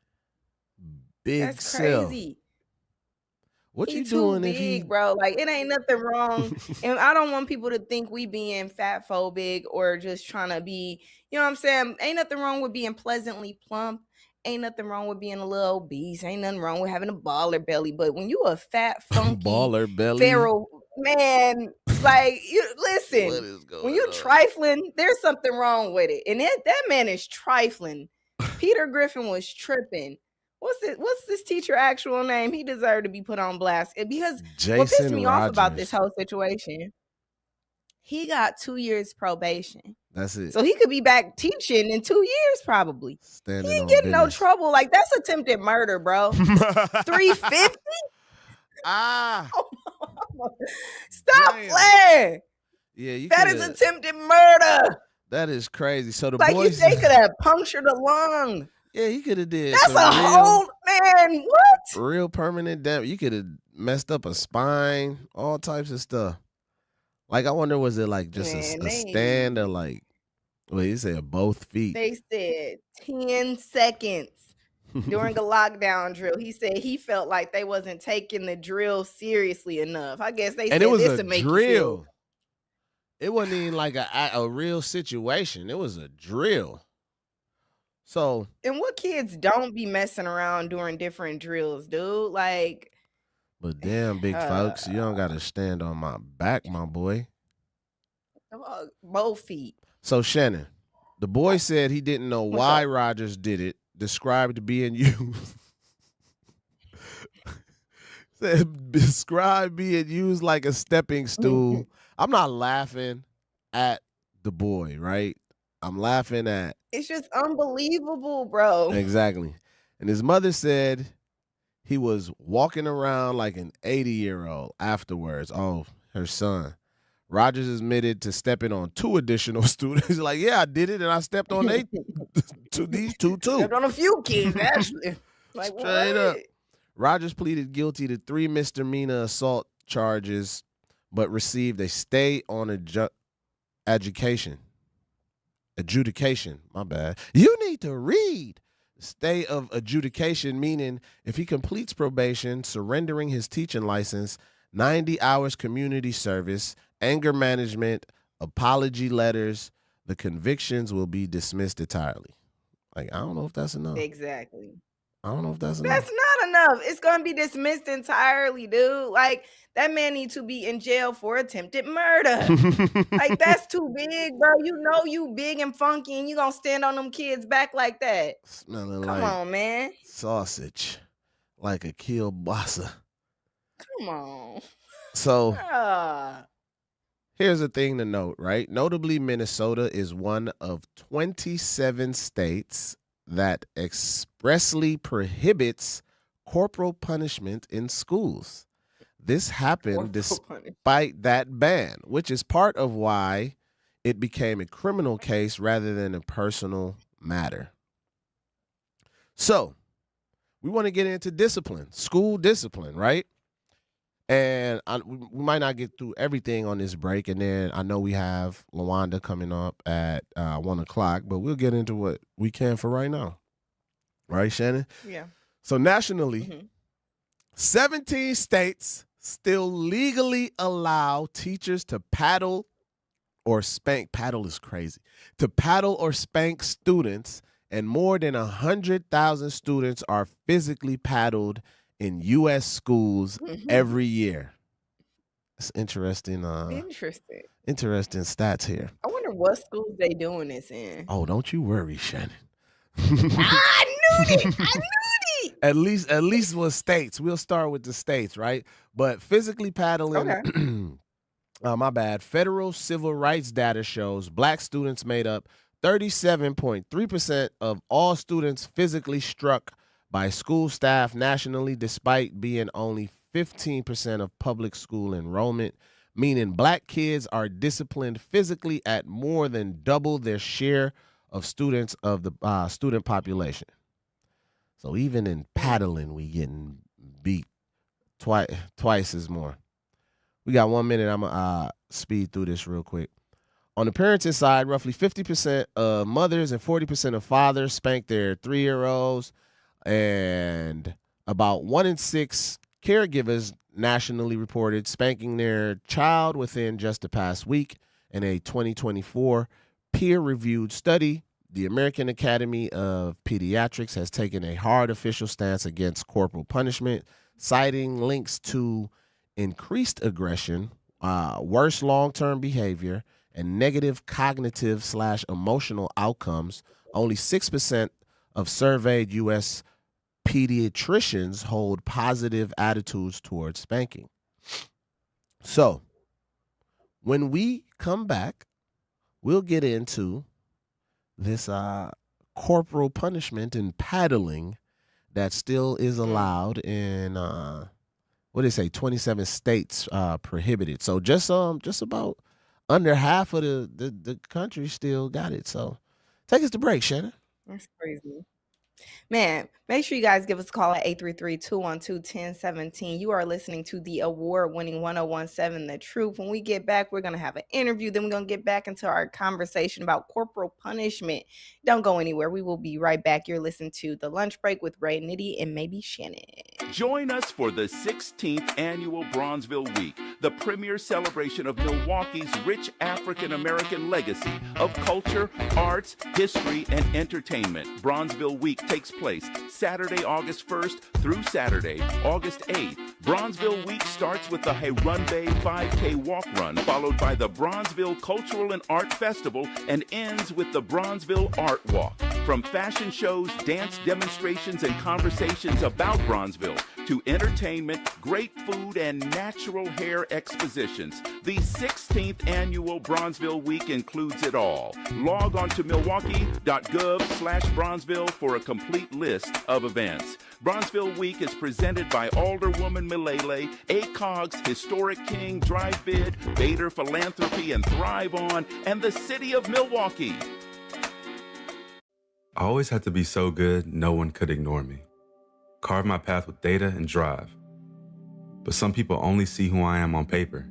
That's crazy. Cell. What you too doing big, if he bro? Like, it ain't nothing wrong. And I don't want people to think we being fat phobic or just trying to be, you know what I'm saying? Ain't nothing wrong with being pleasantly plump. Ain't nothing wrong with being a little obese. Ain't nothing wrong with having a baller belly. But when you a fat, funky, baller belly? feral man, like, listen, when you trifling, there's something wrong with it. And that man is trifling. Peter Griffin was tripping. What's this teacher actual name? He deserved to be put on blast. Because what pissed me off about this whole situation, he got 2 years probation. That's it. So he could be back teaching in 2 years probably. Standing he ain't on getting no business. trouble. Like, that's attempted murder, bro. 350? Stop playing. Yeah, That is attempted murder. That is crazy. So the Like, boys, they could have punctured a lung. yeah, he could have did. That's some a whole man. What? real permanent damage. You could have messed up a spine, all types of stuff. Like, I wonder, was it like just a stand or like? Well, you said both feet. They said 10 seconds during a lockdown drill. He said he felt like they wasn't taking the drill seriously enough. I guess they And said it was this a to make drill. you feel. It wasn't even like a real situation. It was a drill. So, And what kids don't be messing around during different drills, dude? Like, but damn, big folks, you don't got to stand on my back, my boy. Both feet. So, Shannon, the boy said he didn't know why Rogers did it, described being used. Describe being used like a stepping stool. I'm not laughing at the boy, right? I'm laughing at. It's just unbelievable, bro. Exactly. And his mother said he was walking around like an 80-year-old afterwards. Oh, her son. Rogers admitted to stepping on 2 additional students. He's like, yeah, I did it, and I stepped on these two too. Stepped on a few kids, actually. Like, straight up. Rogers pleaded guilty to 3 misdemeanor assault charges, but received a stay on adjudication. My bad. You need to read. Stay of adjudication, meaning if he completes probation, surrendering his teaching license, 90 hours community service, anger management, apology letters, the convictions will be dismissed entirely. Like, I don't know if that's enough. Exactly. I don't know if that's enough. That's not enough. It's going to be dismissed entirely, dude. Like, that man needs to be in jail for attempted murder. Like, that's too big, bro. You know you big and funky, and you going to stand on them kids' back like that. Smelling Come like on, man. sausage, like a kielbasa. Come on. So, here's the thing to note, right? Notably, Minnesota is one of 27 states that expressly prohibits corporal punishment in schools. This happened despite that ban, which is part of why it became a criminal case rather than a personal matter. So, we want to get into discipline, school discipline, right? And we might not get through everything on this break, and then I know we have Lawanda coming up at 1 o'clock, but we'll get into what we can for right now. Right, Shannon? Yeah. So nationally, 17 states still legally allow teachers to paddle or spank. Paddle is crazy. To paddle or spank students, and more than 100,000 students are physically paddled in U.S. schools every year. It's interesting. Interesting stats here. I wonder what schools they doing this in. Oh, don't you worry, Shannon. I knew it. At least with states. We'll start with the states, right? But physically paddling. Okay. My bad. Federal civil rights data shows black students made up 37.3% of all students physically struck by school staff nationally, despite being only 15% of public school enrollment, meaning black kids are disciplined physically at more than double their share of students of the student population. So even in paddling, we getting beat twice as more. We got 1 minute. I'm going to speed through this real quick. On the parenting side, roughly 50% of mothers and 40% of fathers spank their 3-year-olds, and about 1 in 6 caregivers nationally reported spanking their child within just the past week. In a 2024 peer-reviewed study, the American Academy of Pediatrics has taken a hard official stance against corporal punishment, citing links to increased aggression, worse long-term behavior, and negative cognitive/emotional outcomes. Only 6% of surveyed U.S. pediatricians hold positive attitudes towards spanking. So, when we come back, we'll get into this corporal punishment and paddling that still is allowed in, 27 states prohibited. So just about under half of the country still got it. So take us to break, Shannon. That's crazy. Man, make sure you guys give us a call at 833-212-1017. You are listening to the award-winning 1017 The Truth. When we get back, we're going to have an interview. Then we're going to get back into our conversation about corporal punishment. Don't go anywhere. We will be right back. You're listening to The Lunch Break with Ray Nitty and maybe Shannon. Join us for the 16th Annual Bronzeville Week, the premier celebration of Milwaukee's rich African-American legacy of culture, arts, history, and entertainment. Bronzeville Week takes place Saturday, August 1st through Saturday, August 8th. Bronzeville Week starts with the Harambe 5K Walk Run, followed by the Bronzeville Cultural and Art Festival, and ends with the Bronzeville Art Walk. From fashion shows, dance demonstrations, and conversations about Bronzeville, to entertainment, great food, and natural hair expositions, the 16th Annual Bronzeville Week includes it all. Log on to milwaukee.gov/Bronzeville for a complete list of events. Bronzeville Week is presented by Alderwoman Milele, ACOG's Historic King, Drive Bid, Bader Philanthropy, and Thrive On, and the City of Milwaukee. I always had to be so good, no one could ignore me. Carve my path with data and drive. But some people only see who I am on paper.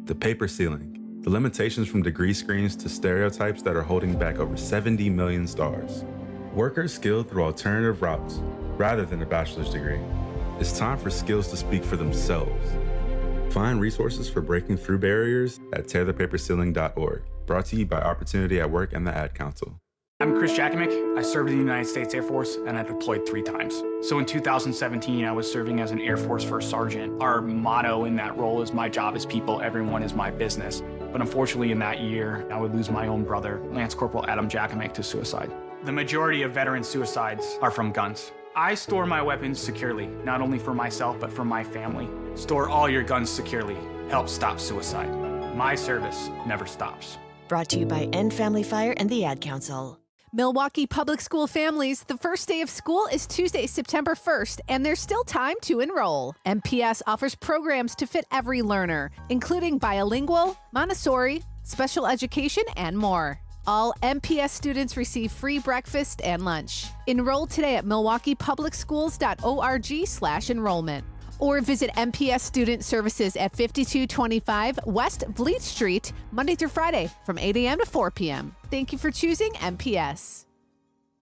The paper ceiling, the limitations from degree screens to stereotypes that are holding back over 70 million stars. Workers skilled through alternative routes, rather than a bachelor's degree. It's time for skills to speak for themselves. Find resources for breaking through barriers at tearthepaperceiling.org. Brought to you by Opportunity at Work and the Ad Council. I'm Chris Jackamick. I served in the United States Air Force and I deployed 3 times. So in 2017, I was serving as an Air Force First Sergeant. Our motto in that role is my job is people, everyone is my business. But unfortunately in that year, I would lose my own brother, Lance Corporal Adam Jackamick, to suicide. The majority of veteran suicides are from guns. I store my weapons securely, not only for myself, but for my family. Store all your guns securely. Help stop suicide. My service never stops. Brought to you by End Family Fire and the Ad Council. Milwaukee Public School families, the first day of school is Tuesday, September 1st, and there's still time to enroll. MPS offers programs to fit every learner, including bilingual, Montessori, special education, and more. All MPS students receive free breakfast and lunch. Enroll today at milwaukeepublicsschools.org/enrollment. Or visit MPS Student Services at 5225 West Vliet Street, Monday through Friday from 8 a.m. to 4 p.m. Thank you for choosing MPS.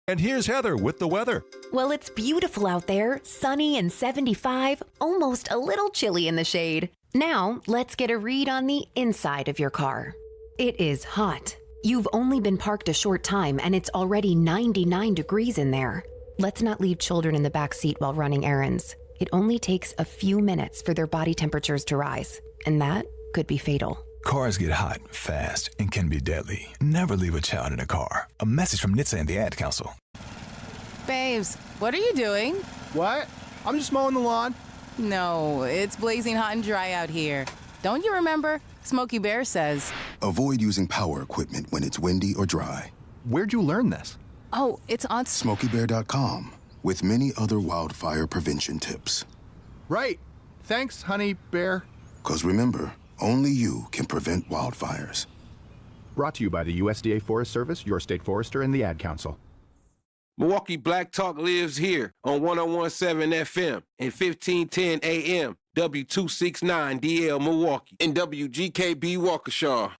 And here's Heather with the weather. Well, it's beautiful out there, sunny and 75, almost a little chilly in the shade. Now, let's get a read on the inside of your car. It is hot. You've only been parked a short time and it's already 99 degrees in there. Let's not leave children in the back seat while running errands. It only takes a few minutes for their body temperatures to rise, and that could be fatal. Cars get hot, fast, and can be deadly. Never leave a child in a car. A message from NHTSA and the Ad Council. Babes, what are you doing? What? I'm just mowing the lawn. No, it's blazing hot and dry out here. Don't you remember? Smokey Bear says. Avoid using power equipment when it's windy or dry. Where'd you learn this? Oh, it's on SmokeyBear.com with many other wildfire prevention tips. Right. Thanks, honey bear. 'Cause remember, only you can prevent wildfires. Brought to you by the USDA Forest Service, your state forester, and the Ad Council. Milwaukee Black Talk lives here on 101.7 FM and 1510 AM, W269 DL Milwaukee, and WGKB Waukesha.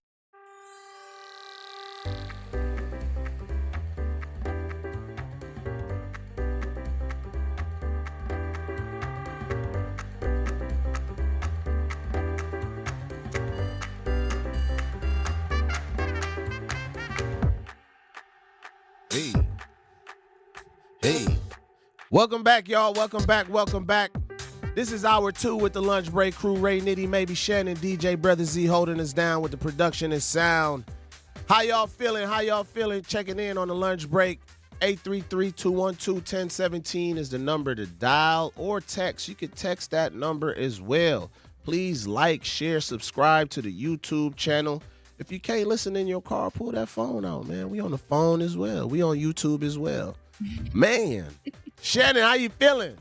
Hey. Welcome back, y'all. Welcome back. This is hour 2 with the Lunch Break crew. Ray, Nitty, maybe Shannon, DJ Brother Z holding us down with the production and sound. How y'all feeling? Checking in on the Lunch Break. 833-212-1017 is the number to dial or text. You can text that number as well. Please like, share, subscribe to the YouTube channel. If you can't listen in your car, pull that phone out, man. We on the phone as well. We on YouTube as well. Man, Shannon, how you feeling?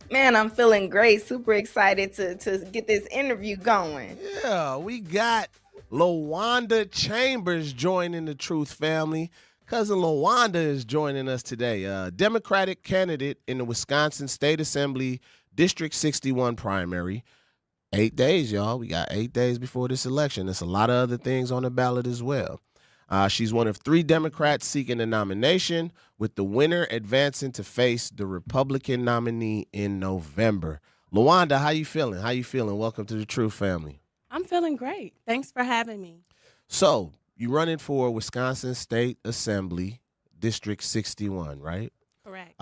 Man, I'm feeling great. Super excited to get this interview going. Yeah, we got Lawanda Chambers joining the Truth family. Cousin Lawanda is joining us today. Democratic candidate in the Wisconsin State Assembly District 61 primary. 8 days, y'all. We got 8 days before this election. There's a lot of other things on the ballot as well. She's one of 3 Democrats seeking the nomination, with the winner advancing to face the Republican nominee in November. Lawanda, how you feeling? Welcome to the Truth family. I'm feeling great. Thanks for having me. So, you running for Wisconsin State Assembly District 61, right? Correct.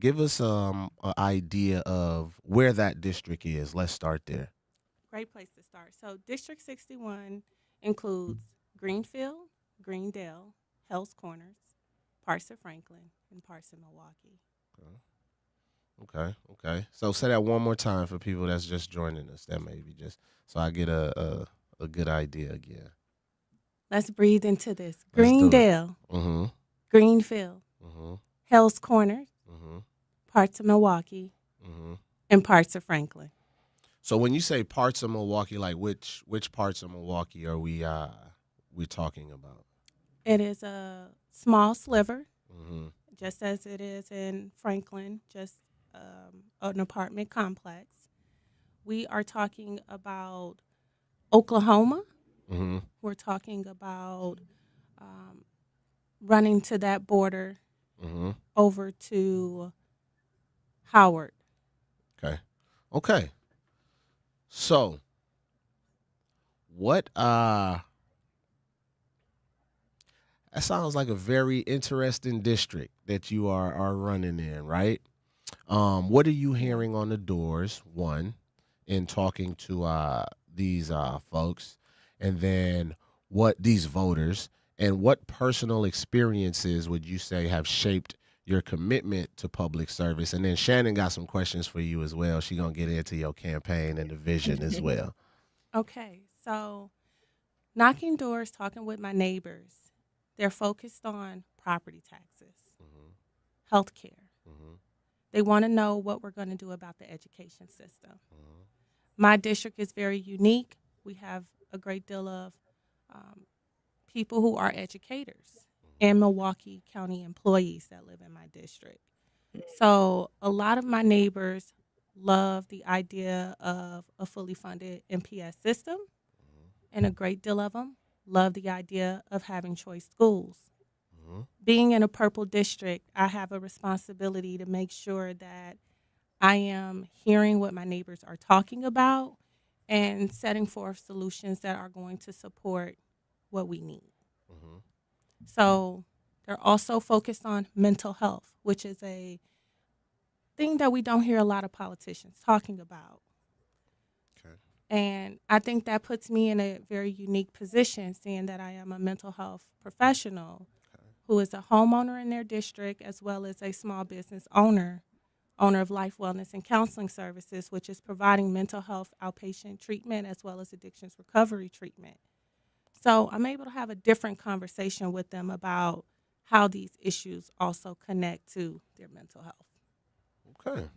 Give us an idea of where that district is. Let's start there. Great place to start. So, District 61 includes Greenfield, Greendale, Hell's Corners, parts of Franklin, and parts of Milwaukee. Okay. So say that one more time for people that's just joining us. That maybe just so I get a good idea again. Let's breathe into this. Greendale, Greenfield, Hell's Corners, parts of Milwaukee, and parts of Franklin. So when you say parts of Milwaukee, like which parts of Milwaukee are we talking about? It is a small sliver, just as it is in Franklin, just an apartment complex. We are talking about Oklahoma. We're talking about running to that border over to Howard. Okay. So, what that sounds like a very interesting district that you are running in, right? What are you hearing on the doors, one, in talking to these folks, and then what these voters, and what personal experiences would you say have shaped your commitment to public service? And then Shannon got some questions for you as well. She's going to get into your campaign and the vision as well. Okay, so knocking doors, talking with my neighbors. They're focused on property taxes, health care. They want to know what we're going to do about the education system. My district is very unique. We have a great deal of people who are educators and Milwaukee County employees that live in my district. So a lot of my neighbors love the idea of a fully funded MPS system, and a great deal of them love the idea of having choice schools. Being in a purple district, I have a responsibility to make sure that I am hearing what my neighbors are talking about and setting forth solutions that are going to support what we need. So they're also focused on mental health, which is a thing that we don't hear a lot of politicians talking about. And I think that puts me in a very unique position, seeing that I am a mental health professional who is a homeowner in their district, as well as a small business owner of Life Wellness and Counseling Services, which is providing mental health outpatient treatment as well as addictions recovery treatment. So I'm able to have a different conversation with them about how these issues also connect to their mental health. Okay.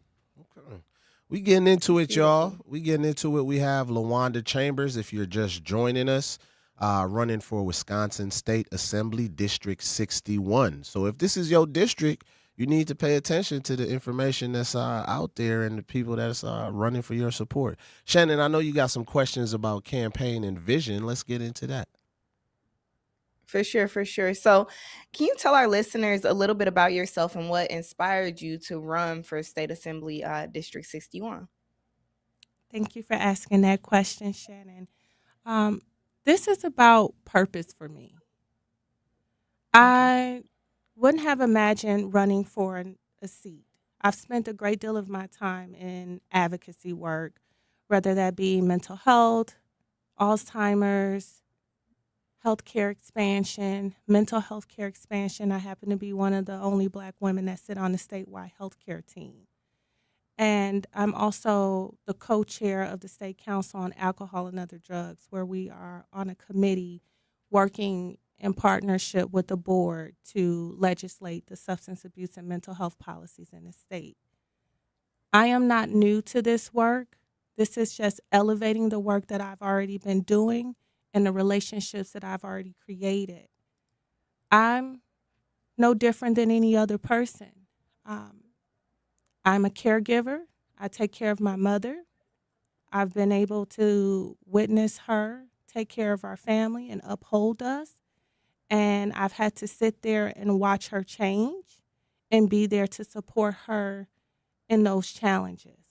We getting into it, y'all. We getting into it. We have Lawanda Chambers, if you're just joining us, running for Wisconsin State Assembly District 61. So if this is your district, you need to pay attention to the information that's out there and the people that's running for your support. Shannon, I know you got some questions about campaign and vision. Let's get into that. For sure. So can you tell our listeners a little bit about yourself and what inspired you to run for State Assembly District 61? Thank you for asking that question, Shannon. This is about purpose for me. I wouldn't have imagined running for a seat. I've spent a great deal of my time in advocacy work, whether that be mental health, Alzheimer's, healthcare expansion, mental health care expansion. I happen to be one of the only Black women that sit on the statewide healthcare team. And I'm also the co-chair of the State Council on Alcohol and Other Drugs, where we are on a committee working in partnership with the board to legislate the substance abuse and mental health policies in the state. I am not new to this work. This is just elevating the work that I've already been doing and the relationships that I've already created. I'm no different than any other person. I'm a caregiver. I take care of my mother. I've been able to witness her take care of our family and uphold us. And I've had to sit there and watch her change and be there to support her in those challenges.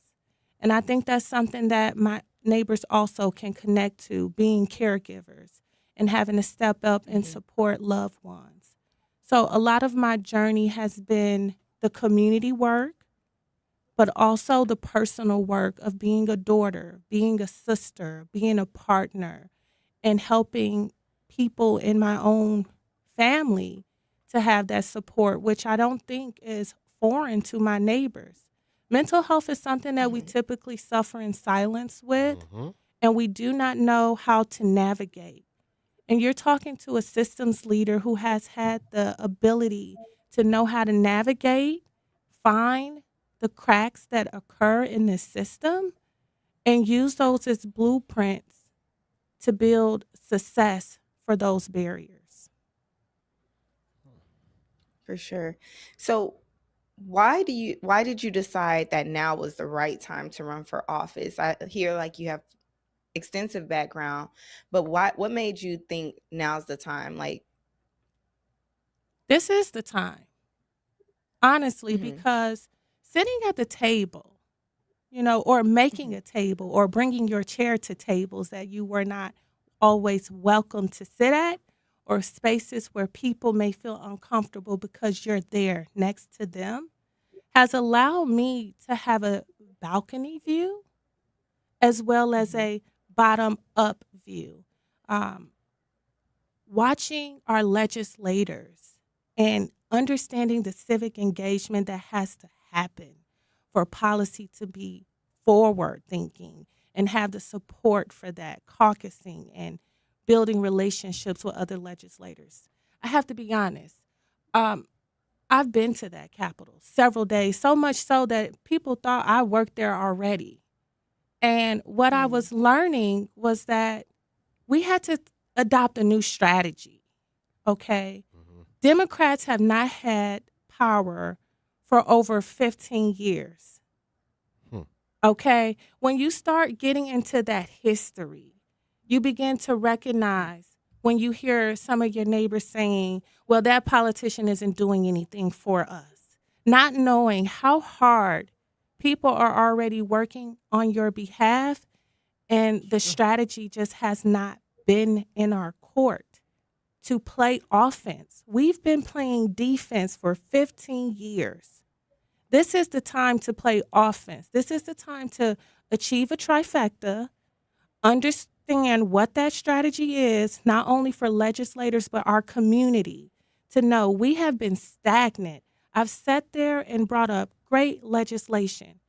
And I think that's something that my neighbors also can connect to, being caregivers and having to step up and support loved ones. So a lot of my journey has been the community work, but also the personal work of being a daughter, being a sister, being a partner, and helping people in my own family to have that support, which I don't think is foreign to my neighbors. Mental health is something that we typically suffer in silence with, and we do not know how to navigate. And you're talking to a systems leader who has had the ability to know how to navigate, find the cracks that occur in this system, and use those as blueprints to build success for those barriers. For sure. So why did you decide that now was the right time to run for office? I hear like you have extensive background, but what made you think now's the time? Like, this is the time, honestly, because sitting at the table, or making a table or bringing your chair to tables that you were not always welcome to sit at, or spaces where people may feel uncomfortable because you're there next to them, has allowed me to have a balcony view as well as a bottom-up view. Watching our legislators and understanding the civic engagement that has to happen for policy to be forward-thinking and have the support for that, caucusing and building relationships with other legislators. I have to be honest. I've been to that Capitol several days, so much so that people thought I worked there already. And what I was learning was that we had to adopt a new strategy, okay? Democrats have not had power for over 15 years, okay? When you start getting into that history, you begin to recognize when you hear some of your neighbors saying, well, that politician isn't doing anything for us, not knowing how hard people are already working on your behalf, and the strategy just has not been in our court to play offense. We've been playing defense for 15 years. This is the time to play offense. This is the time to achieve a trifecta, understand what that strategy is, not only for legislators, but our community, to know we have been stagnant. I've sat there and brought up great legislation.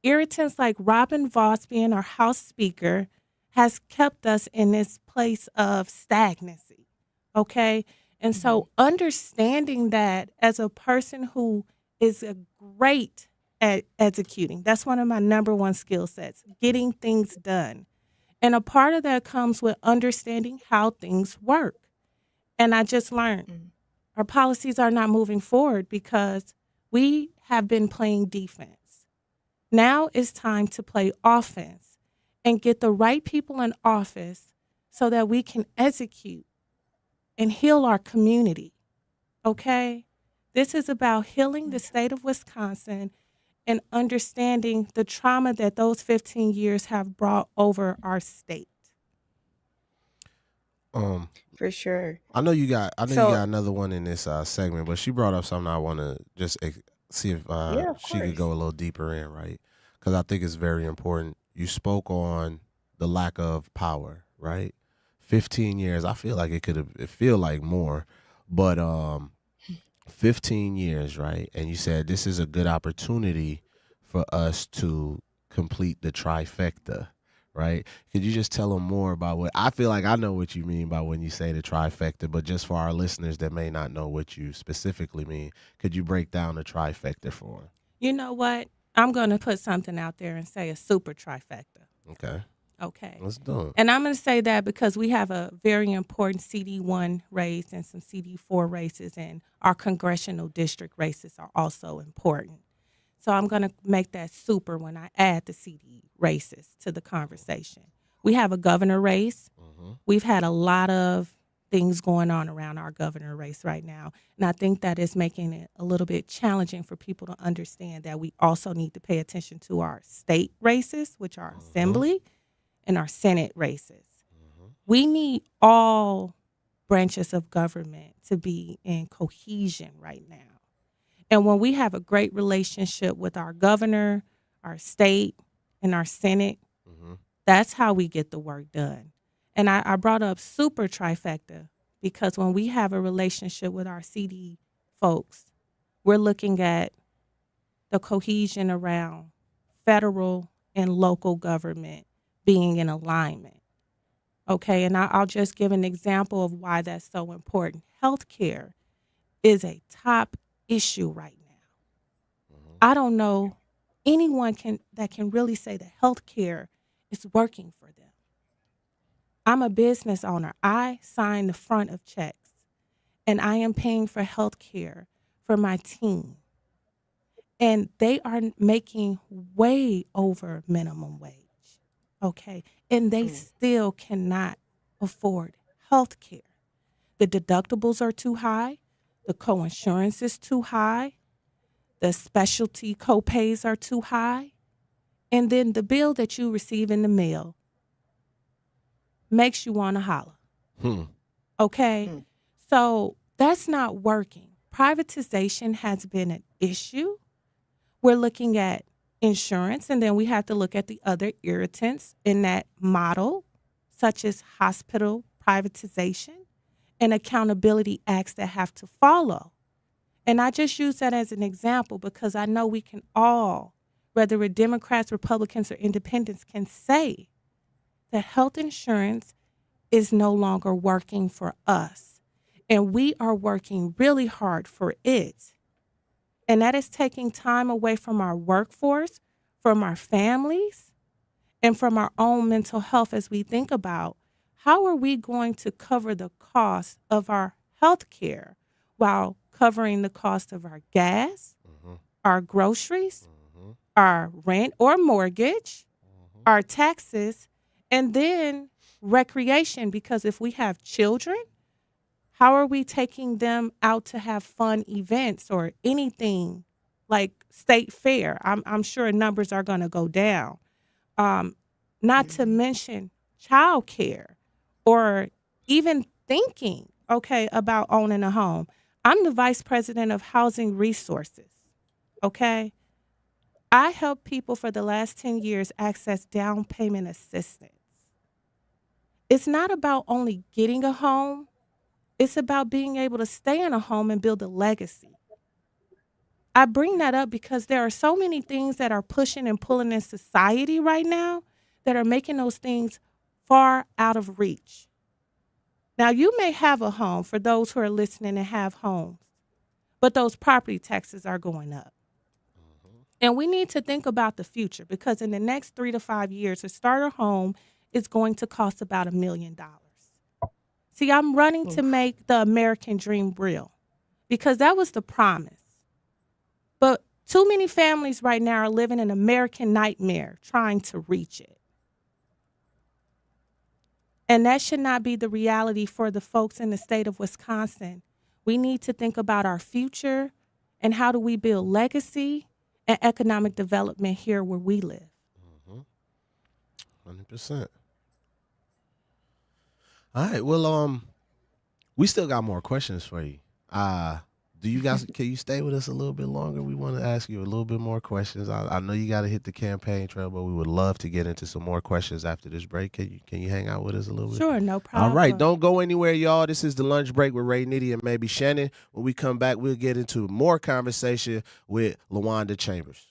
Irritants like Robin Voss, being our House Speaker, has kept us in this place of stagnancy, okay? And so understanding that as a person who is great at executing, that's one of my number one skill sets, getting things done. And a part of that comes with understanding how things work. And I just learned our policies are not moving forward because we have been playing defense. Now it's time to play offense and get the right people in office so that we can execute and heal our community, okay? This is about healing the state of Wisconsin and understanding the trauma that those 15 years have brought over our state. For sure. I know you got another one in this segment, but she brought up something I want to just see if she could go a little deeper in, right? Because I think it's very important. You spoke on the lack of power, right? 15 years. I feel like it feel like more, but 15 years, right? And you said this is a good opportunity for us to complete the trifecta, right? Could you just tell them more about what I feel like I know what you mean by when you say the trifecta, but just for our listeners that may not know what you specifically mean, could you break down the trifecta for them? You know what? I'm going to put something out there and say a super trifecta. Okay. Let's do it. And I'm going to say that because we have a very important CD1 race and some CD4 races, and our congressional district races are also important. So I'm going to make that super when I add the CD races to the conversation. We have a governor race. We've had a lot of things going on around our governor race right now. And I think that is making it a little bit challenging for people to understand that we also need to pay attention to our state races, which are assembly, and our Senate races. We need all branches of government to be in cohesion right now. And when we have a great relationship with our governor, our state, and our Senate, that's how we get the work done. And I brought up super trifecta because when we have a relationship with our CD folks, we're looking at the cohesion around federal and local government being in alignment. Okay, and I'll just give an example of why that's so important. Healthcare is a top issue right now. I don't know anyone that can really say that healthcare is working for them. I'm a business owner. I sign the front of checks, and I am paying for healthcare for my team. And they are making way over minimum wage. Okay, and they still cannot afford health care. The deductibles are too high. The coinsurance is too high. The specialty copays are too high. And then the bill that you receive in the mail makes you want to holler. Okay, so that's not working. Privatization has been an issue. We're looking at insurance, and then we have to look at the other irritants in that model, such as hospital privatization and accountability acts that have to follow. And I just use that as an example because I know we can all, whether we're Democrats, Republicans, or independents, can say that health insurance is no longer working for us. And we are working really hard for it. And that is taking time away from our workforce, from our families, and from our own mental health as we think about how are we going to cover the cost of our health care while covering the cost of our gas, our groceries, our rent or mortgage, our taxes, and then recreation, because if we have children, how are we taking them out to have fun events or anything like state fair? I'm sure numbers are going to go down. Not to mention childcare or even thinking, about owning a home. I'm the vice president of housing resources, okay? I help people for the last 10 years access down payment assistance. It's not about only getting a home. It's about being able to stay in a home and build a legacy. I bring that up because there are so many things that are pushing and pulling in society right now that are making those things far out of reach. Now, you may have a home, for those who are listening and have homes, but those property taxes are going up. And we need to think about the future, because in the next 3 to 5 years, a starter home is going to cost about $1 million. See, I'm running to make the American dream real, because that was the promise. But too many families right now are living an American nightmare trying to reach it. And that should not be the reality for the folks in the state of Wisconsin. We need to think about our future and how do we build legacy and economic development here where we live. 100%. All right. Well, we still got more questions for you. Do you guys, can you stay with us a little bit longer? We want to ask you a little bit more questions. I know you got to hit the campaign trail, but we would love to get into some more questions after this break. Can you hang out with us a little bit? Sure, no problem. All right, don't go anywhere, y'all. This is the Lunch Break with Ray Nitty and maybe Shannon. When we come back, we'll get into more conversation with Lawanda Chambers.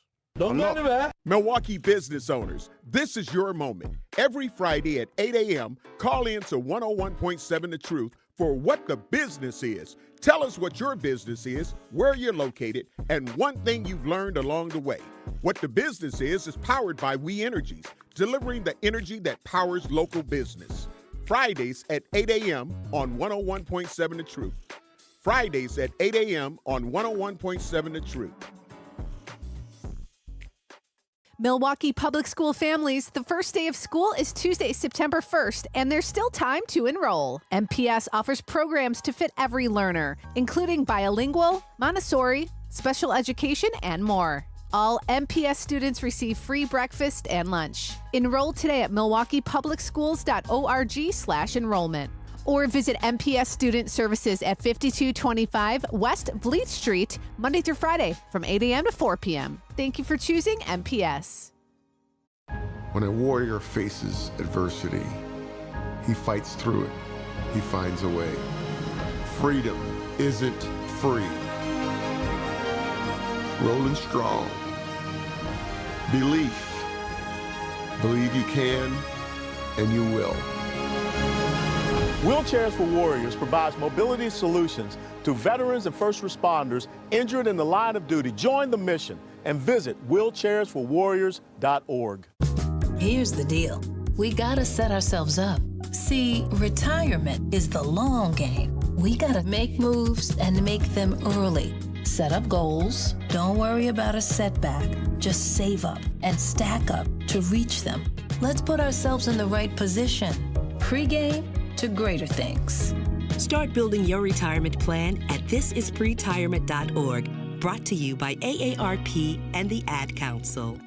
Milwaukee business owners, this is your moment. Every Friday at 8 a.m., call in to 101.7 The Truth for What the Business Is. Tell us what your business is, where you're located, and one thing you've learned along the way. What the Business is powered by We Energies, delivering the energy that powers local business. Fridays at 8 a.m. on 101.7 The Truth. Fridays at 8 a.m. on 101.7 The Truth. Milwaukee Public School families, the first day of school is Tuesday, September 1st, and there's still time to enroll. MPS offers programs to fit every learner, including bilingual, Montessori, special education, and more. All MPS students receive free breakfast and lunch. Enroll today at milwaukeepublicsschools.org/enrollment. Or visit MPS Student Services at 5225 West Vliet Street, Monday through Friday from 8 a.m. to 4 p.m. Thank you for choosing MPS. When a warrior faces adversity, he fights through it. He finds a way. Freedom isn't free. Rolling strong. Belief. Believe you can and you will. Wheelchairs for Warriors provides mobility solutions to veterans and first responders injured in the line of duty. Join the mission and visit wheelchairsforwarriors.org. Here's the deal. We gotta set ourselves up. See, retirement is the long game. We gotta make moves and make them early. Set up goals. Don't worry about a setback. Just save up and stack up to reach them. Let's put ourselves in the right position. Pre-game to greater things. Start building your retirement plan at thisispretirement.org. Brought to you by AARP and the Ad Council.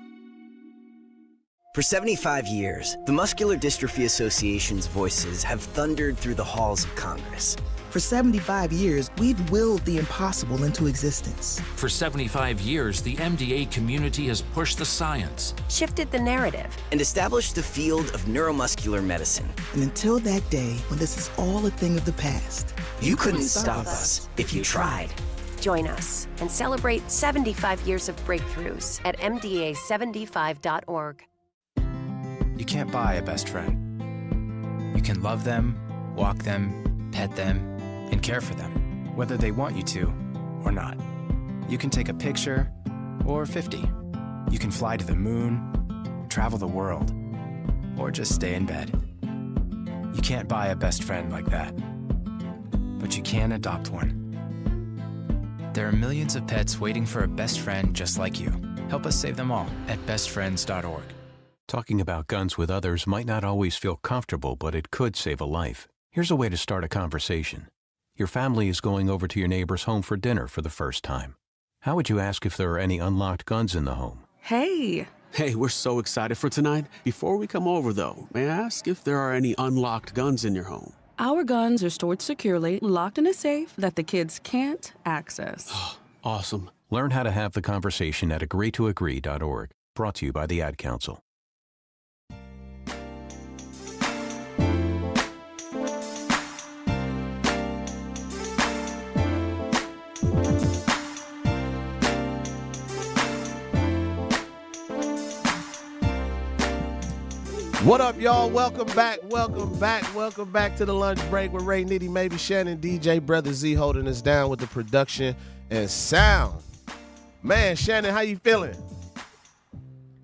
For 75 years, the Muscular Dystrophy Association's voices have thundered through the halls of Congress. For 75 years, we've willed the impossible into existence. For 75 years, the MDA community has pushed the science, shifted the narrative, and established the field of neuromuscular medicine. And until that day, when this is all a thing of the past, you couldn't stop us if you tried. Join us and celebrate 75 years of breakthroughs at MDA75.org. You can't buy a best friend. You can love them, walk them, pet them, and care for them, whether they want you to or not. You can take a picture or 50. You can fly to the moon, travel the world, or just stay in bed. You can't buy a best friend like that, but you can adopt one. There are millions of pets waiting for a best friend just like you. Help us save them all at bestfriends.org. Talking about guns with others might not always feel comfortable, but it could save a life. Here's a way to start a conversation. Your family is going over to your neighbor's home for dinner for the first time. How would you ask if there are any unlocked guns in the home? Hey, we're so excited for tonight. Before we come over, though, may I ask if there are any unlocked guns in your home? Our guns are stored securely, locked in a safe that the kids can't access. Awesome. Learn how to have the conversation at agreetoagree.org. Brought to you by the Ad Council. What up, y'all? Welcome back to the lunch break with Ray, Nitty, maybe Shannon, DJ, Brother Z holding us down with the production and sound. Man, Shannon, how you feeling?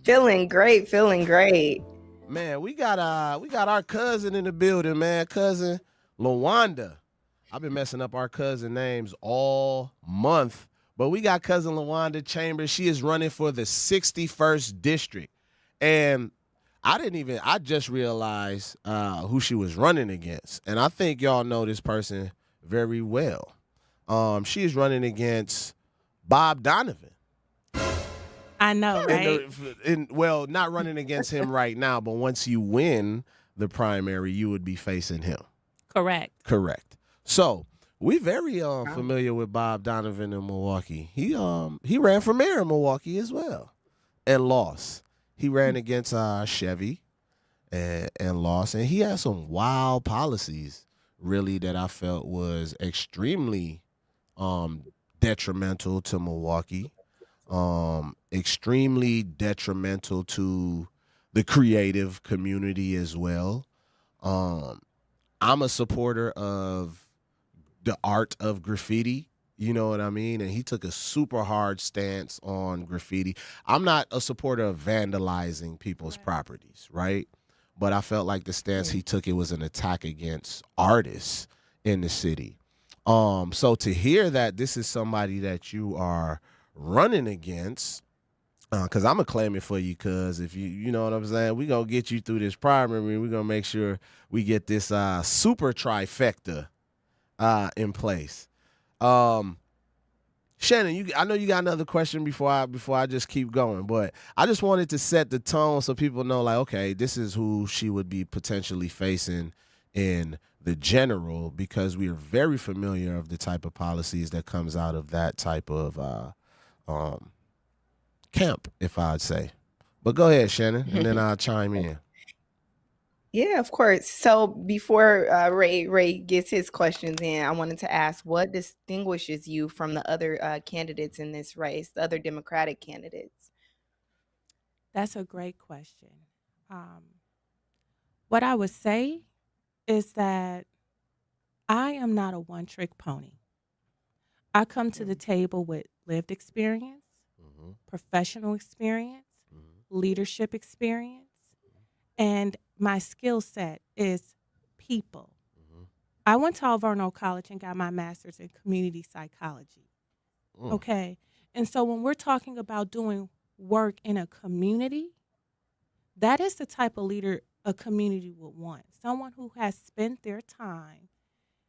Feeling great. Man, we got our cousin in the building, man. Cousin Lawanda. I've been messing up our cousin names all month, but we got cousin Lawanda Chambers. She is running for the 61st district, and I just realized who she was running against, and I think y'all know this person very well. She is running against Bob Donovan. I know, right? Well, not running against him right now, but once you win the primary, you would be facing him. Correct. So we very familiar with Bob Donovan in Milwaukee. He ran for mayor in Milwaukee as well and lost. He ran against Chevy and lost, and he had some wild policies, really, that I felt was extremely detrimental to Milwaukee, extremely detrimental to the creative community as well. I'm a supporter of the art of graffiti. You know what I mean? And he took a super hard stance on graffiti. I'm not a supporter of vandalizing people's properties, right? But I felt like the stance he took, it was an attack against artists in the city. So to hear that this is somebody that you are running against, because I'm going to claim it for you, cuz if you know what I'm saying, we're going to get you through this primary. We're going to make sure we get this super trifecta in place. Shannon, I know you got another question before I just keep going, but I just wanted to set the tone so people know, like, okay, this is who she would be potentially facing in the general, because we are very familiar of the type of policies that comes out of that type of camp, if I'd say. But go ahead, Shannon, and then I'll chime in. Yeah, of course. So before Ray gets his questions in, I wanted to ask, what distinguishes you from the other candidates in this race, the other Democratic candidates? That's a great question. What I would say is that I am not a one-trick pony. I come to the table with lived experience, professional experience, leadership experience, and my skill set is people. I went to Alverno College and got my master's in community psychology. Okay. And so when we're talking about doing work in a community, that is the type of leader a community would want. Someone who has spent their time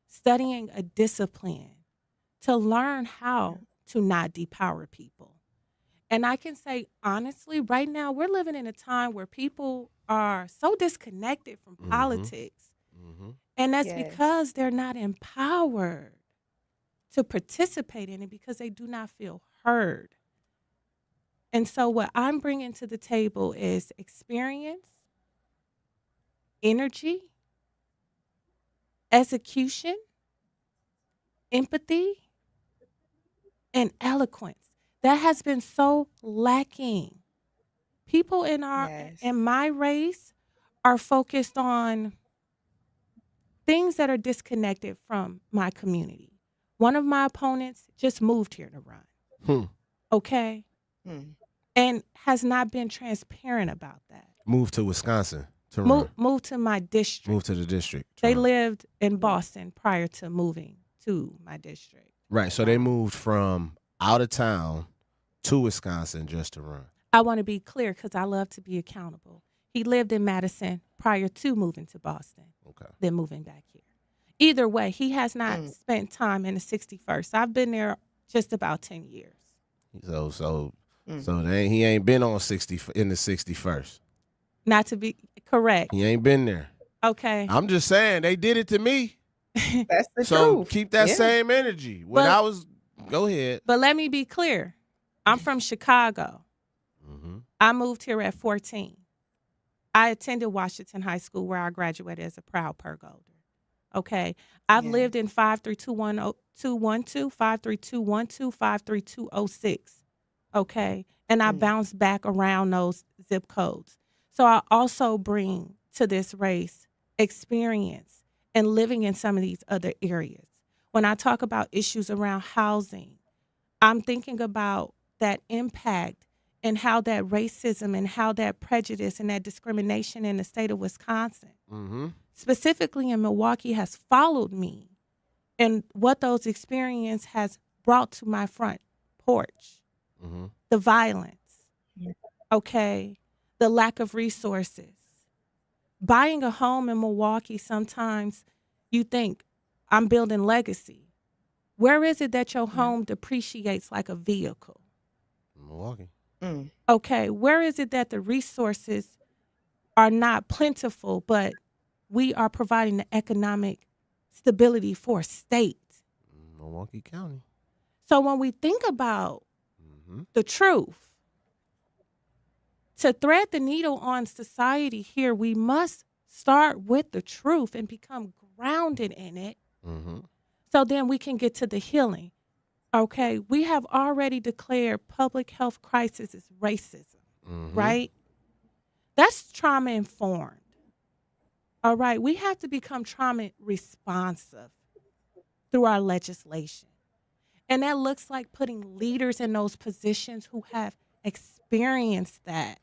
studying a discipline to learn how to not depower people. And I can say, honestly, right now, we're living in a time where people are so disconnected from politics. And that's because they're not empowered to participate in it because they do not feel heard. And so what I'm bringing to the table is experience, energy, execution, empathy, and eloquence. That has been so lacking. People in my race are focused on things that are disconnected from my community. One of my opponents just moved here to run. Okay? And has not been transparent about that. Moved to Wisconsin to run. Moved to my district. Moved to the district. They lived in Boston prior to moving to my district. Right. So they moved from out of town to Wisconsin just to run. I want to be clear because I love to be accountable. He lived in Madison prior to moving to Boston, then moving back here. Either way, he has not spent time in the 61st. I've been there just about 10 years. So he ain't been on 60 in the 61st. Not to be correct. He ain't been there. Okay. I'm just saying they did it to me. That's the So truth. keep that same energy. Go ahead. But let me be clear. I'm from Chicago. I moved here at 14. I attended Washington High School where I graduated as a proud Purgolder. Okay. I've lived in 53212, 53212, 53206. Okay. And I bounced back around those zip codes. So I also bring to this race experience and living in some of these other areas. When I talk about issues around housing, I'm thinking about that impact and how that racism and how that prejudice and that discrimination in the state of Wisconsin, specifically in Milwaukee, has followed me and what those experiences has brought to my front porch. The violence, okay, the lack of resources. Buying a home in Milwaukee, sometimes you think, I'm building legacy. Where is it that your home depreciates like a vehicle? Milwaukee. Okay, where is it that the resources are not plentiful, but we are providing the economic stability for a state? Milwaukee County. So when we think about the truth, to thread the needle on society here, we must start with the truth and become grounded in it. So then we can get to the healing. Okay, we have already declared public health crisis is racism, right? That's trauma informed. All right, we have to become trauma responsive through our legislation. And that looks like putting leaders in those positions who have experienced that.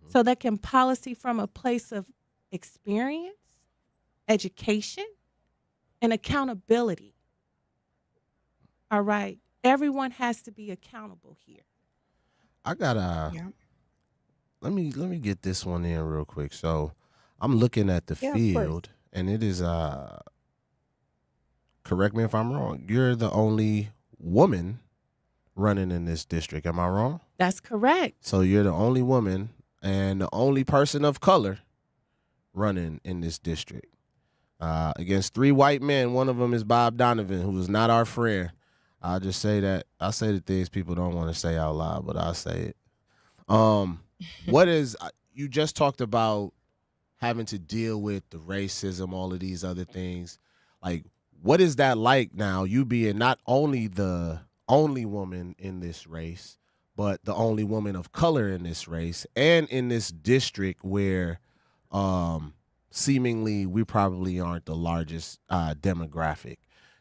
So that can policy from a place of experience, education, and accountability. All right. Everyone has to be accountable here. I got let me get this one in real quick. So I'm looking at the field, and it is correct me if I'm wrong, you're the only woman running in this district. Am I wrong? That's correct. So you're the only woman and the only person of color running in this district. Against 3 white men, one of them is Bob Donovan, who is not our friend. I'll just say that. I say the things people don't want to say out loud, but I'll say it. What is, you just talked about having to deal with the racism, all of these other things. Like, what is that like now, you being not only the only woman in this race, but the only woman of color in this race and in this district where seemingly we probably aren't the largest demographic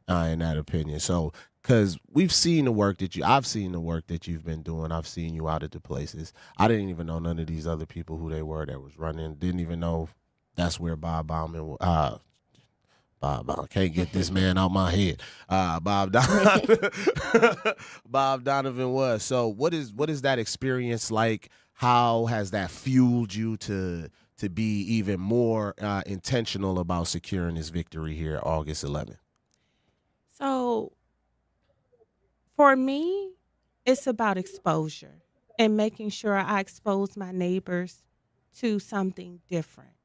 in that opinion. So, because we've seen the work that I've seen the work that you've been doing. I've seen you out at the places. I didn't even know none of these other people who they were that was running. Didn't even know that's where Bob Bauman, Bob, can't get this man out my head. Bob Donovan was. So what is that experience like? How has that fueled you to be even more intentional about securing this victory here August 11th? So for me, it's about exposure and making sure I expose my neighbors to something different.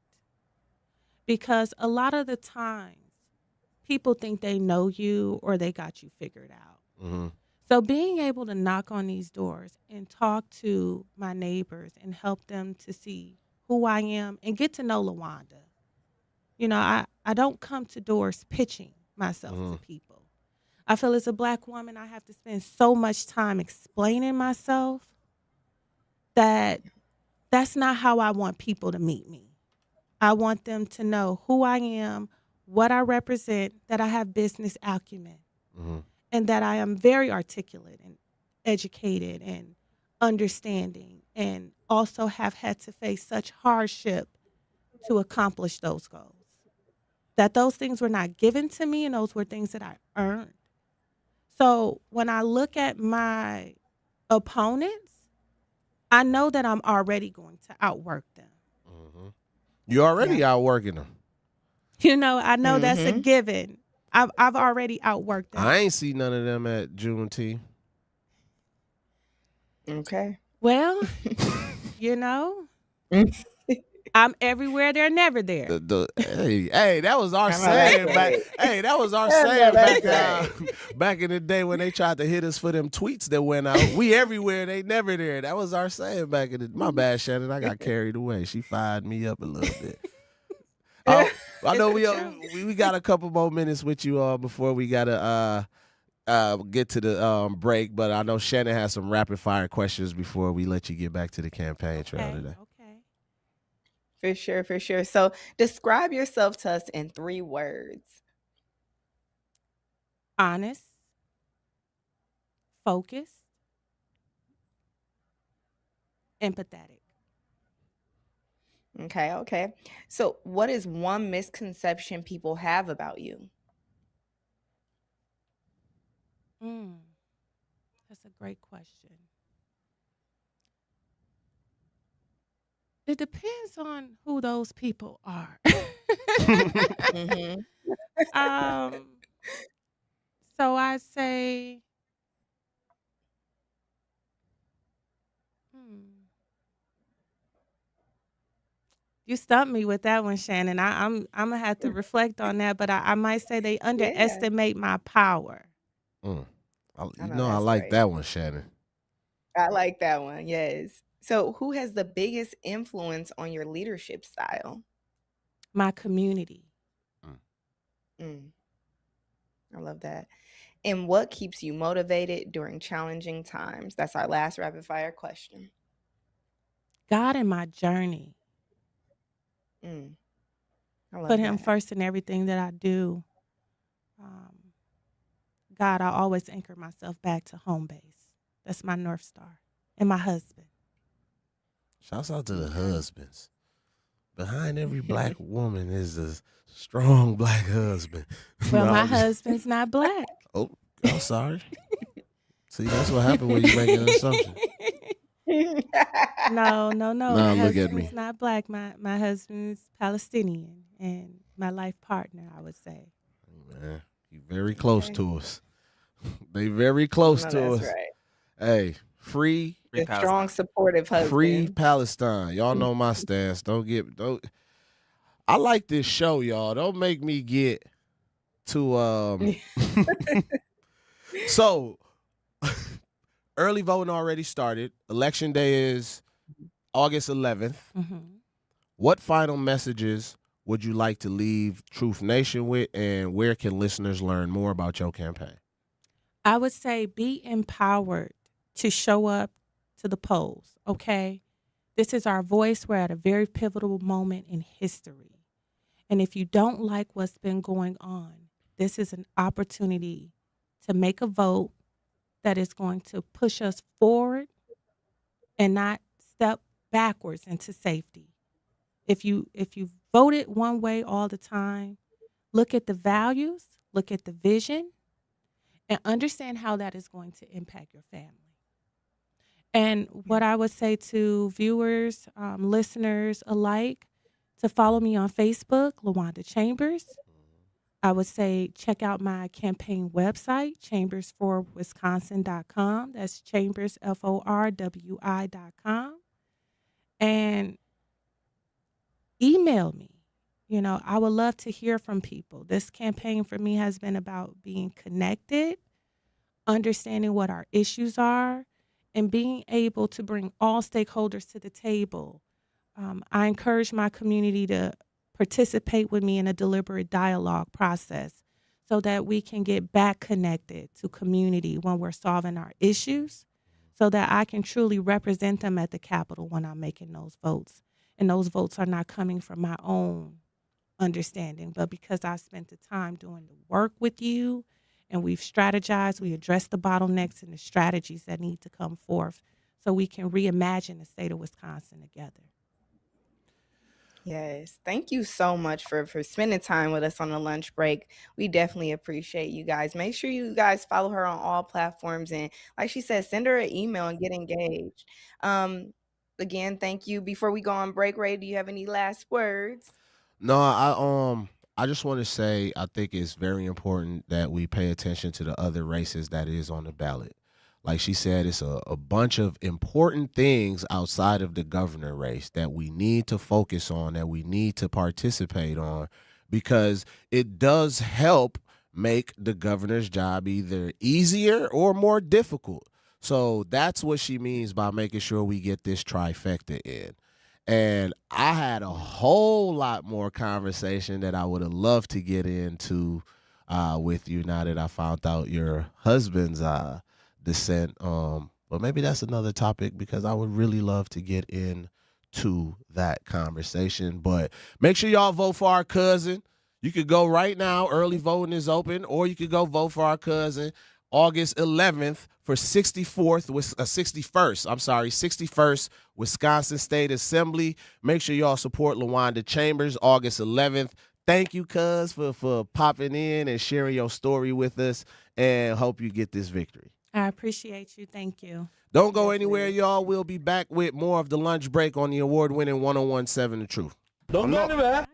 Because a lot of the times, people think they know you or they got you figured out. So being able to knock on these doors and talk to my neighbors and help them to see who I am and get to know Lawanda. You know, I don't come to doors pitching myself to people. I feel as a Black woman, I have to spend so much time explaining myself that that's not how I want people to meet me. I want them to know who I am, what I represent, that I have business acumen, and that I am very articulate and educated and understanding, and also have had to face such hardship to accomplish those goals. That those things were not given to me, and those were things that I earned. So when I look at my opponents, I know that I'm already going to outwork them. You already outworking them. You know, I know that's a given. I've already outworked them. I ain't see none of them at Juneteenth. Okay. Well, you know, I'm everywhere. They're never there. Hey, that was our saying back. Hey, that was our saying back in the day when they tried to hit us for them tweets that went out. We everywhere, they never there. That was our saying back in the. My bad, Shannon. I got carried away. She fired me up a little bit. I know we got a couple more minutes with you all before we gotta get to the break, but I know Shannon has some rapid fire questions before we let you get back to the campaign trail today. For sure. So describe yourself to us in 3 words. Honest, focused, empathetic. Okay. So what is one misconception people have about you? That's a great question. It depends on who those people are. So I say, you stumped me with that one, Shannon. I'm gonna have to reflect on that, but I might say they underestimate my power. I like that one, Shannon. I like that one. Yes. So who has the biggest influence on your leadership style? My community. I love that. And what keeps you motivated during challenging times? That's our last rapid fire question. God in my journey. I love Put him that. first in everything that I do. God, I always anchor myself back to home base. That's my North Star. And my husband. Shouts out to the husbands. Behind every black woman is a strong black husband. Well, my husband's not black. Oh, I'm sorry. See, that's what happened when you make an assumption. No. Nah, look at me. He's not black. My husband's Palestinian and my life partner, I would say. Man, you very close to us. They very close to that's us. Right. Hey, free strong, supportive husband. Free Palestine. Y'all know my stance. I like this show, y'all. Don't make me get too So early voting already started. Election day is August 11th. What final messages would you like to leave Truth Nation with, and where can listeners learn more about your campaign? I would say be empowered to show up to the polls, okay? This is our voice. We're at a very pivotal moment in history. And if you don't like what's been going on, this is an opportunity to make a vote that is going to push us forward and not step backwards into safety. If you voted one way all the time, look at the values, look at the vision, and understand how that is going to impact your family. And what I would say to viewers, listeners alike, to follow me on Facebook, Lawanda Chambers. I would say check out my campaign website, chambersforwisconsin.com. That's chambers, FORWI.com. And email me. You know, I would love to hear from people. This campaign for me has been about being connected, understanding what our issues are, and being able to bring all stakeholders to the table. I encourage my community to participate with me in a deliberate dialogue process so that we can get back connected to community when we're solving our issues, so that I can truly represent them at the Capitol when I'm making those votes. And those votes are not coming from my own understanding, but because I spent the time doing the work with you and we've strategized, we addressed the bottlenecks and the strategies that need to come forth so we can reimagine the state of Wisconsin together. Yes. Thank you so much for spending time with us on the lunch break. We definitely appreciate you guys. Make sure you guys follow her on all platforms. And like she said, send her an email and get engaged. Again, thank you. Before we go on break, Ray, do you have any last words? No, I just want to say I think it's very important that we pay attention to the other races that is on the ballot. Like she said, it's a bunch of important things outside of the governor race that we need to focus on, that we need to participate on, because it does help make the governor's job either easier or more difficult. So that's what she means by making sure we get this trifecta in. And I had a whole lot more conversation that I would have loved to get into with you now that I found out your husband's descent. But maybe that's another topic, because I would really love to get into that conversation. But make sure y'all vote for our cousin. You could go right now. Early voting is open, or you could go vote for our cousin August 11th for 61st Wisconsin State Assembly. Make sure y'all support Lawanda Chambers August 11th. Thank you, cuz, for popping in and sharing your story with us, and hope you get this victory. I appreciate you. Thank you. Don't go anywhere, y'all. We'll be back with more of The Lunch Break on the award-winning 101.7 The Truth. Don't go anywhere.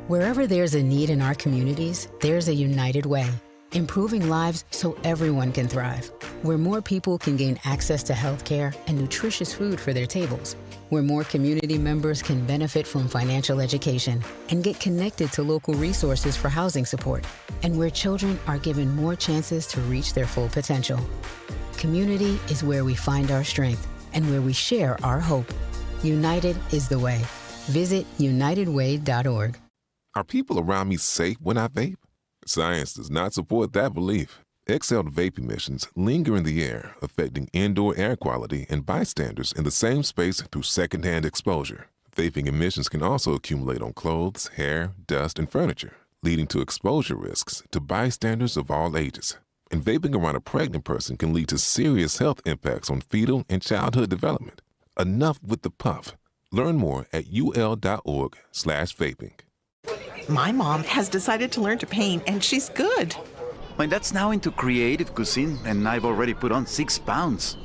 Wherever there's a need in our communities, there's a United Way. Improving lives so everyone can thrive. Where more people can gain access to health care and nutritious food for their tables. Where more community members can benefit from financial education and get connected to local resources for housing support. And where children are given more chances to reach their full potential. Community is where we find our strength and where we share our hope. United is the way. Visit unitedway.org. Are people around me safe when I vape? Science does not support that belief. Exhaled vape emissions linger in the air, affecting indoor air quality and bystanders in the same space through secondhand exposure. Vaping emissions can also accumulate on clothes, hair, dust, and furniture, leading to exposure risks to bystanders of all ages. And vaping around a pregnant person can lead to serious health impacts on fetal and childhood development. Enough with the puff. Learn more at ul.org/vaping. My mom has decided to learn to paint, and she's good. My dad's now into creative cuisine, and I've already put on 6 pounds.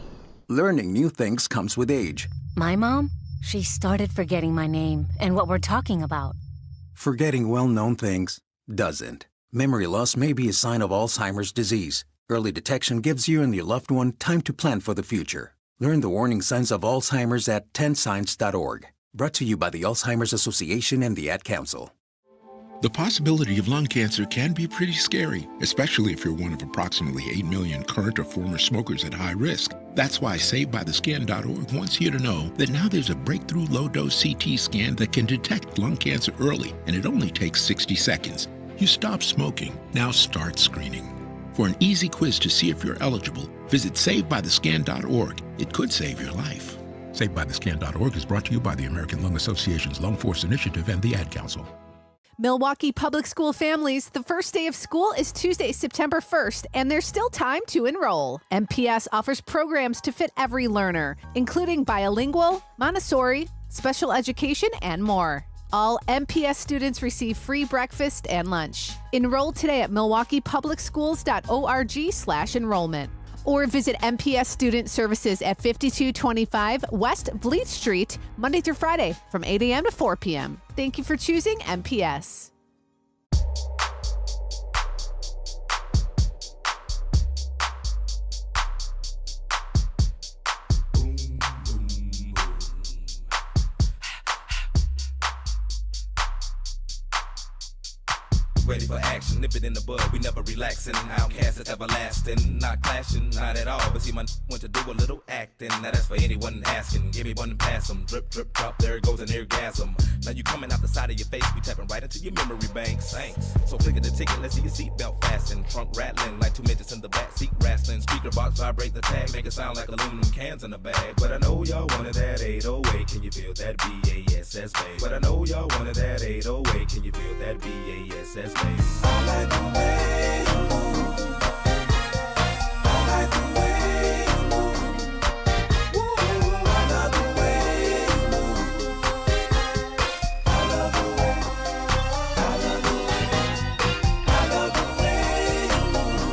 Learning new things comes with age. My mom, she started forgetting my name and what we're talking about. Forgetting well-known things doesn't. Memory loss may be a sign of Alzheimer's disease. Early detection gives you and your loved one time to plan for the future. Learn the warning signs of Alzheimer's at 10signs.org. Brought to you by the Alzheimer's Association and the Ad Council. The possibility of lung cancer can be pretty scary, especially if you're one of approximately 8 million current or former smokers at high risk. That's why SaveByTheScan.org wants you to know that now there's a breakthrough low-dose CT scan that can detect lung cancer early, and it only takes 60 seconds. You stop smoking, now start screening. For an easy quiz to see if you're eligible, visit SaveByTheScan.org. It could save your life. SaveByTheScan.org is brought to you by the American Lung Association's Lung Force Initiative and the Ad Council. Milwaukee Public School families, the first day of school is Tuesday, September 1st, and there's still time to enroll. MPS offers programs to fit every learner, including bilingual, Montessori, special education, and more. All MPS students receive free breakfast and lunch. Enroll today at milwaukeepublicsschools.org/enrollment. Or visit MPS Student Services at 5225 West Bleeth Street, Monday through Friday from 8 a.m. to 4 p.m. Thank you for choosing MPS. Ready for action, nip it in the bud, we never relaxing. Outcast is everlasting, not clashing, not at all. But see, my want to do a little acting. Now that's for anyone asking. Give me one and pass them. Drip, drip, drop, there goes an orgasm. Now you coming out the side of your face, we tapping right into your memory bank. Thanks. So click at the ticket, let's see your seatbelt fasten. Trunk rattling like 2 midgets in the back seat wrestling. Speaker box vibrate the tag, make it sound like aluminum cans in a bag. But I know y'all wanted that 808, can you feel that BASS bass? But I know y'all wanted that 808, can you feel that BASS bass? I like the way you move. I like the way you move. Woo, I love the way you move. I love the way, I love the way, I love the way you move.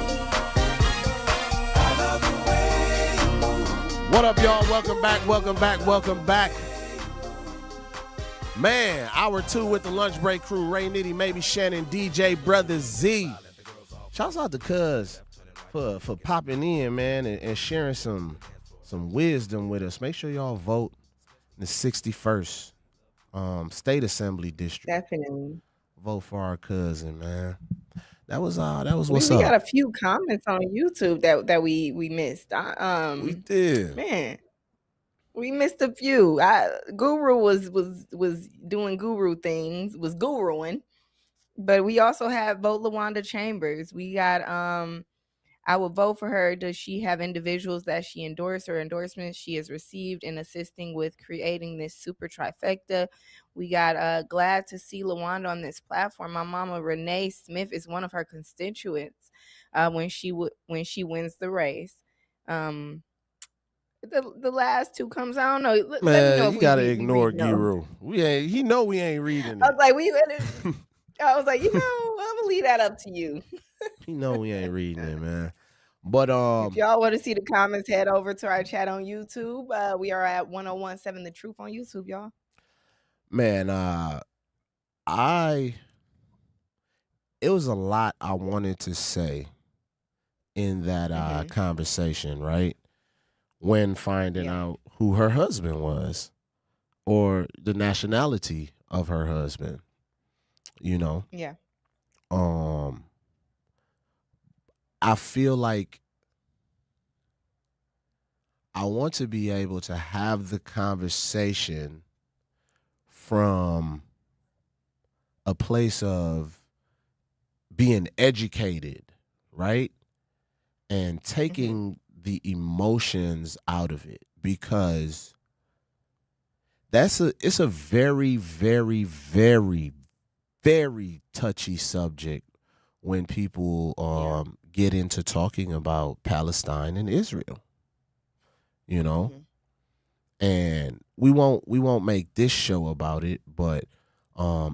I love the way you move. What up, y'all? Welcome back, welcome back, welcome back. Man, hour 2 with the lunch break crew. Ray Nitty, maybe Shannon, DJ, Brother Z. Shouts out to Cuz for popping in, man, and sharing some wisdom with us. Make sure y'all vote in the 61st State Assembly District. Definitely. Vote for our cousin, man. That was what's We up. got a few comments on YouTube that we missed. We did. Man, we missed a few. Guru was doing guru things, was guruing. But we also have vote Lawanda Chambers. We got I would vote for her. Does she have individuals that she endorsed or endorsements she has received in assisting with creating this super trifecta? We got glad to see Lawanda on this platform. My mama Renee Smith is one of her constituents when she wins the race. The last two comes. I don't know. Let me know if you gotta we ignore read those. Guru. We ain't reading I it. was like, I was like, I'm gonna leave that up to you. You know we ain't reading it, man. But If y'all want to see the comments, head over to our chat on YouTube. We are at 1017 The Truth on YouTube, y'all. Man, it was a lot I wanted to say in that conversation, right? When finding out who her husband was or the nationality of her husband, Yeah. I feel like I want to be able to have the conversation from a place of being educated, right? And taking the emotions out of it, because it's a very, very, very, very touchy subject when people get into talking about Palestine and Israel, and we won't make this show about it, but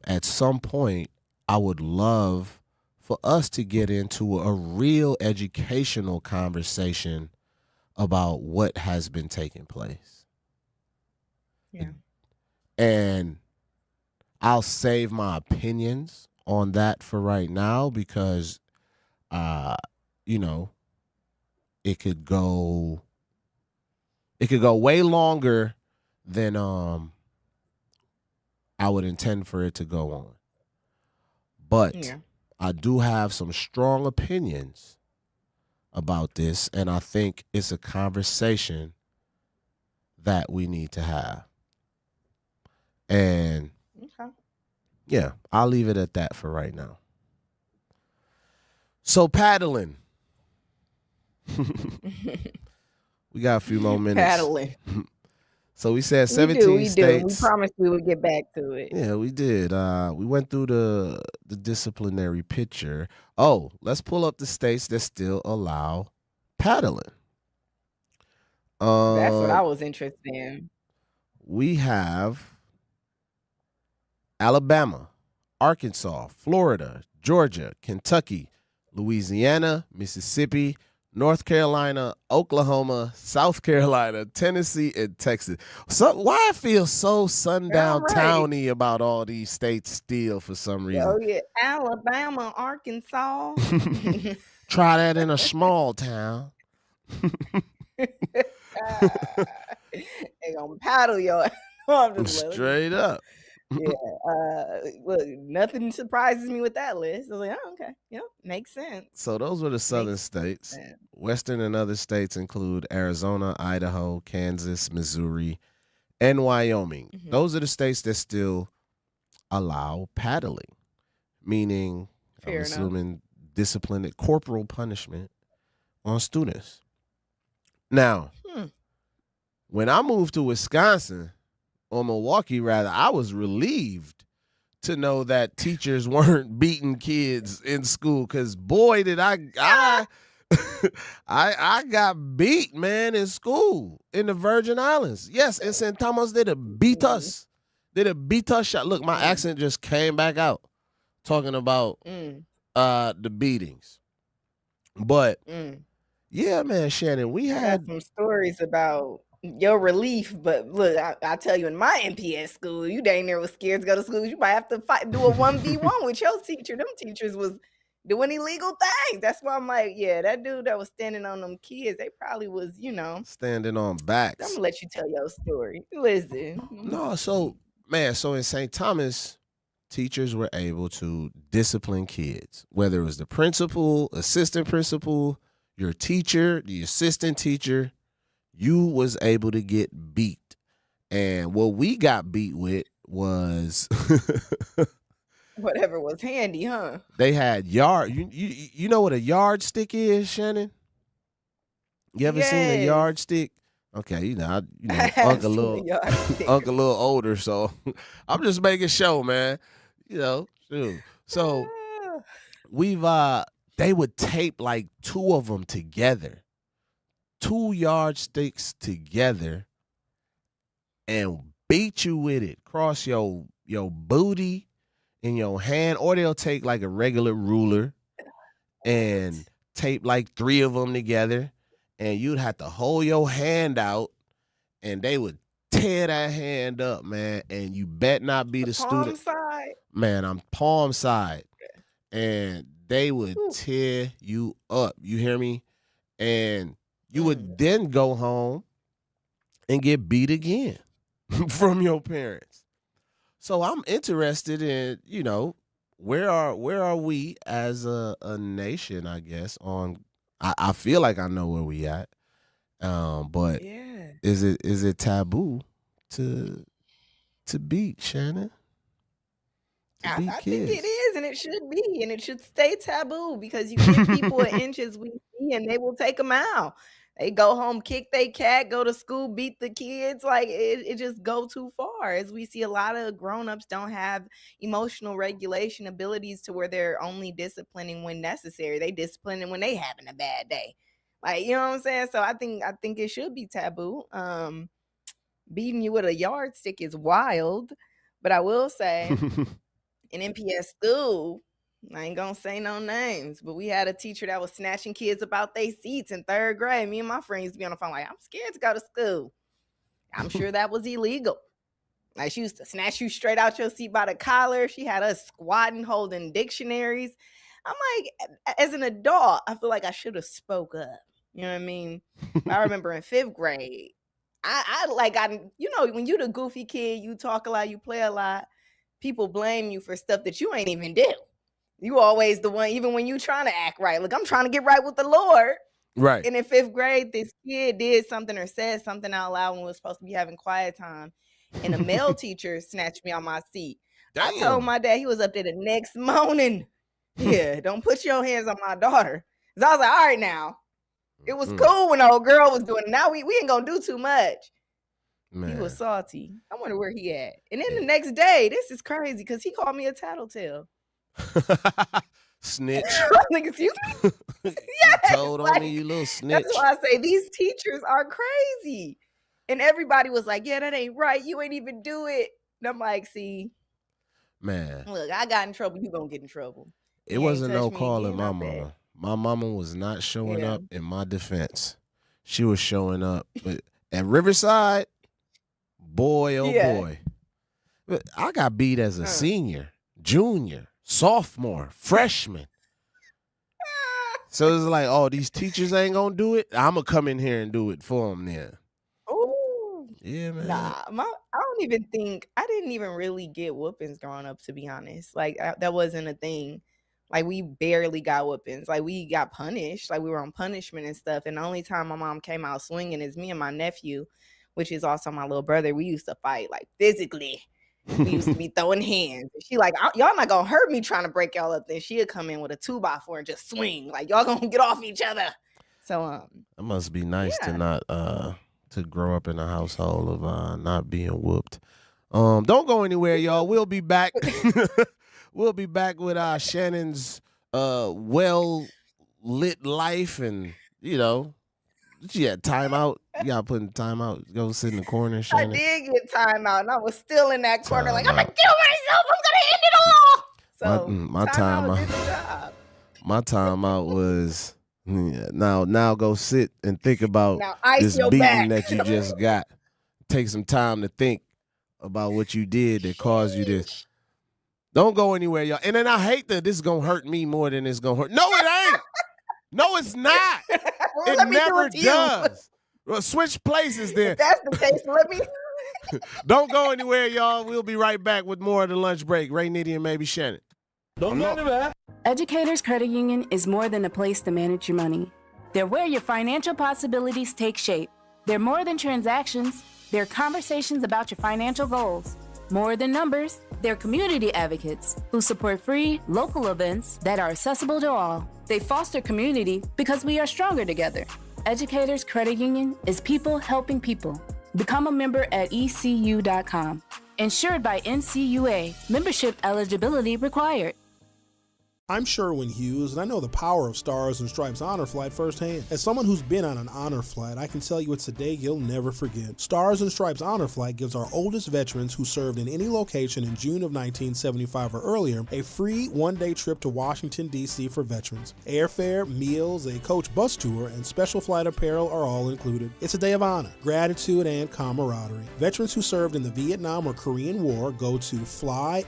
at some point I would love for us to get into a real educational conversation about what has been taking place. Yeah. And I'll save my opinions on that for right now, because it could go way longer than I would intend for it to go on. But I do have some strong opinions about this, and I think it's a conversation that we need to have. And yeah, I'll leave it at that for right now. So paddling. We got a few more minutes. Paddling. So we said 17 states. We promised we would get back to it. Yeah, we did. We went through the disciplinary picture. Oh, let's pull up the states that still allow paddling. That's what I was interested in. We have Alabama, Arkansas, Florida, Georgia, Kentucky, Louisiana, Mississippi, North Carolina, Oklahoma, South Carolina, Tennessee, and Texas. So why I feel so sundown towny about all these states still for some reason. Oh yeah, Alabama, Arkansas. Try that in a small town. They gonna paddle your I'm just straight up. Yeah. Look, nothing surprises me with that list. I was like, oh, okay. Yep, makes sense. So those were the southern states. Western and other states include Arizona, Idaho, Kansas, Missouri, and Wyoming. Those are the states that still allow paddling, meaning, I'm assuming, disciplined corporal punishment on students. Now, when I moved to Wisconsin, or Milwaukee rather, I was relieved to know that teachers weren't beating kids in school, because boy did I got beat, man, in school in the Virgin Islands. Yes, in St. Thomas, they'd have beat us. They'd have beat us shot. Look, my accent just came back out talking about the beatings. But yeah, man, Shannon, we had some stories about your relief. But look, I tell you, in my MPS school, you dang near was scared to go to school. You might have to do a 1v1 with your teacher. Them teachers was doing illegal things. That's why I'm like, yeah, that dude that was standing on them kids, they probably was, Standing on backs. I'm gonna let you tell your story. Listen. No, so in St. Thomas, teachers were able to discipline kids, whether it was the principal, assistant principal, your teacher, the assistant teacher, you was able to get beat. And what we got beat with was whatever was handy, huh? They had you know what a yardstick is, Shannon? You ever seen a yardstick? Okay, Uncle a little older, so I'm just making sure, man. Shoot. So they would tape like two of them together, 2 yardsticks together, and beat you with it, cross your booty in your hand, or they'll take like a regular ruler and tape like 3 of them together, and you'd have to hold your hand out, and they would tear that hand up, man, and you bet not be the student. Side? Man, I'm palm side. And they would tear you up. You hear me? And you would then go home and get beat again from your parents. So I'm interested in, where are we as a nation, I guess, I feel like I know where we at. But is it taboo to beat, Shannon? I think it is, and it should be, and it should stay taboo, because you give people an inch as we see, and they will take them out. They go home, kick their cat, go to school, beat the kids. Like it just go too far. As we see, a lot of grown-ups don't have emotional regulation abilities to where they're only disciplining when necessary. They disciplining when they having a bad day. Like, you know what I'm saying? So I think it should be taboo. Beating you with a yardstick is wild, but I will say in MPS school, I ain't gonna say no names, but we had a teacher that was snatching kids about their seats in 3rd grade. Me and my friends used to be on the phone like, I'm scared to go to school. I'm sure that was illegal. Like, she used to snatch you straight out your seat by the collar. She had us squatting, holding dictionaries. I'm like, as an adult, I feel like I should have spoke up. You know what I mean? I remember in 5th grade, when you the goofy kid, you talk a lot, you play a lot, people blame you for stuff that you ain't even do. You always the one, even when you trying to act right. Look, I'm trying to get right with the Lord. Right. And in 5th grade, this kid did something or said something out loud when we were supposed to be having quiet time. And a male teacher snatched me on my seat. Damn. I told my dad, he was up there the next morning. Yeah, don't put your hands on my daughter. So I was like, all right now. It was cool when the old girl was doing it. Now we ain't gonna do too much. Man. He was salty. I wonder where he at. And then the next day, this is crazy because he called me a tattletale. Snitch. Like, excuse me? Yes, told on me, you little snitch. That's why I say these teachers are crazy. And everybody was like, yeah, that ain't right. You ain't even do it. And I'm like, see, man, look, I got in trouble. You gonna get in trouble. It wasn't no calling my mama. My mama was not showing up in my defense. She was showing up at Riverside. Boy, oh boy. But I got beat as a senior, junior, sophomore, freshman. So it's like, oh, these teachers ain't gonna do it. I'm gonna come in here and do it for them then. Ooh. Yeah, man. Nah, I didn't even really get whoopings growing up, to be honest. Like, that wasn't a thing. Like, we barely got whoopings. Like, we got punished. Like, we were on punishment and stuff. And the only time my mom came out swinging is me and my nephew, which is also my little brother. We used to fight, like, physically. We used to be throwing hands. She like, y'all not gonna hurt me trying to break y'all up. Then she'd come in with a 2x4 and just swing. Like, y'all gonna get off each other. So, it must be nice to not to grow up in a household of not being whooped. Don't go anywhere, y'all. We'll be back. We'll be back with Shannon's well lit life, and she had timeout. You gotta put in timeout. Go sit in the corner, Shannon. I did get timeout, and I was still in that corner, like, I'm gonna kill myself. I'm gonna end it all. So my timeout. My timeout was Yeah, now go sit and think about Now ice this your beating back. that you just got. Take some time to think about what you did that caused you this. Don't go anywhere, y'all. And then I hate that this is going to hurt me more than it's going to hurt. No, it ain't. No, it's not. Well, It let me do never it to you. does. Well, switch places then. If that's the case, let me. Don't go anywhere, y'all. We'll be right back with more of the lunch break. Ray Nitty and maybe Shannon. Don't go anywhere. Educators Credit Union is more than a place to manage your money. They're where your financial possibilities take shape. They're more than transactions. They're conversations about your financial goals. More than numbers, they're community advocates who support free, local events that are accessible to all. They foster community because we are stronger together. Educators Credit Union is people helping people. Become a member at ECU.com. Insured by NCUA. Membership eligibility required. I'm Sherwin Hughes, and I know the power of Stars and Stripes Honor Flight firsthand. As someone who's been on an honor flight, I can tell you it's a day you'll never forget. Stars and Stripes Honor Flight gives our oldest veterans who served in any location in June of 1975 or earlier a free one-day trip to Washington, D.C. for veterans. Airfare, meals, a coach bus tour, and special flight apparel are all included. It's a day of honor, gratitude, and camaraderie. Veterans who served in the Vietnam or Korean War go to flysshf.org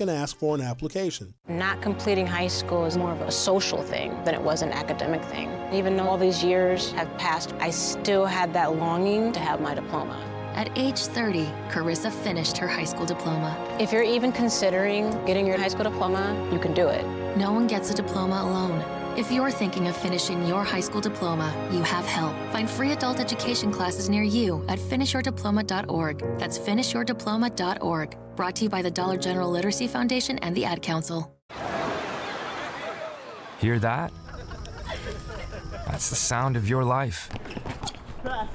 and ask for an application. Not completing high school is more of a social thing than it was an academic thing. Even though all these years have passed, I still had that longing to have my diploma. At age 30, Carissa finished her high school diploma. If you're even considering getting your high school diploma, you can do it. No one gets a diploma alone. If you're thinking of finishing your high school diploma, you have help. Find free adult education classes near you at finishyourdiploma.org. That's finishyourdiploma.org. Brought to you by the Dollar General Literacy Foundation and the Ad Council. Hear that? That's the sound of your life.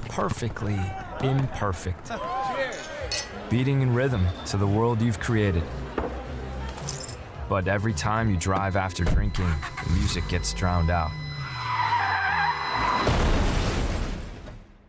Perfectly imperfect. Beating in rhythm to the world you've created. But every time you drive after drinking, the music gets drowned out.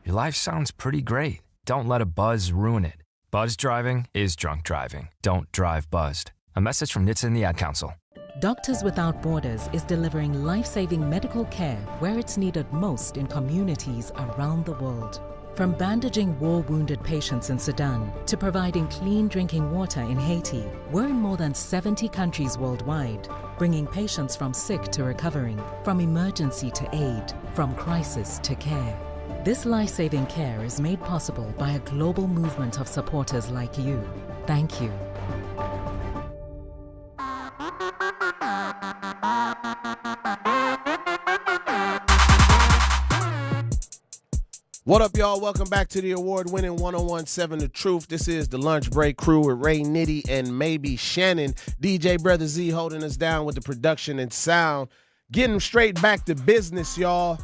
Your life sounds pretty great. Don't let a buzz ruin it. Buzz driving is drunk driving. Don't drive buzzed. A message from NHTSA and the Ad Council. Doctors Without Borders is delivering life-saving medical care where it's needed most in communities around the world. From bandaging war-wounded patients in Sudan to providing clean drinking water in Haiti, we're in more than 70 countries worldwide, bringing patients from sick to recovering, from emergency to aid, from crisis to care. This life-saving care is made possible by a global movement of supporters like you. Thank you. What up, y'all? Welcome back to the award-winning 1017 The Truth. This is the Lunch Break Crew with Ray Nitty and maybe Shannon. DJ Brother Z holding us down with the production and sound. Getting straight back to business, y'all.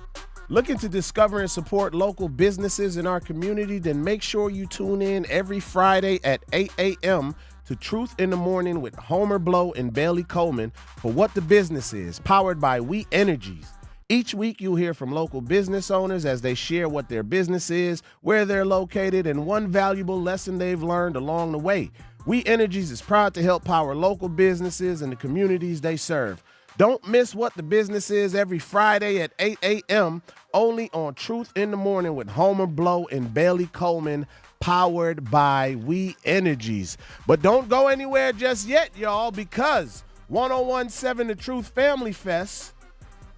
Looking to discover and support local businesses in our community? Then make sure you tune in every Friday at 8 a.m. to Truth in the Morning with Homer Blow and Bailey Coleman for What the Business Is, powered by We Energies. Each week, you'll hear from local business owners as they share what their business is, where they're located, and one valuable lesson they've learned along the way. We Energies is proud to help power local businesses and the communities they serve. Don't miss What the Business Is every Friday at 8 a.m. only on Truth in the Morning with Homer Blow and Bailey Coleman, powered by We Energies. But don't go anywhere just yet, y'all, because 1017 The Truth Family Fest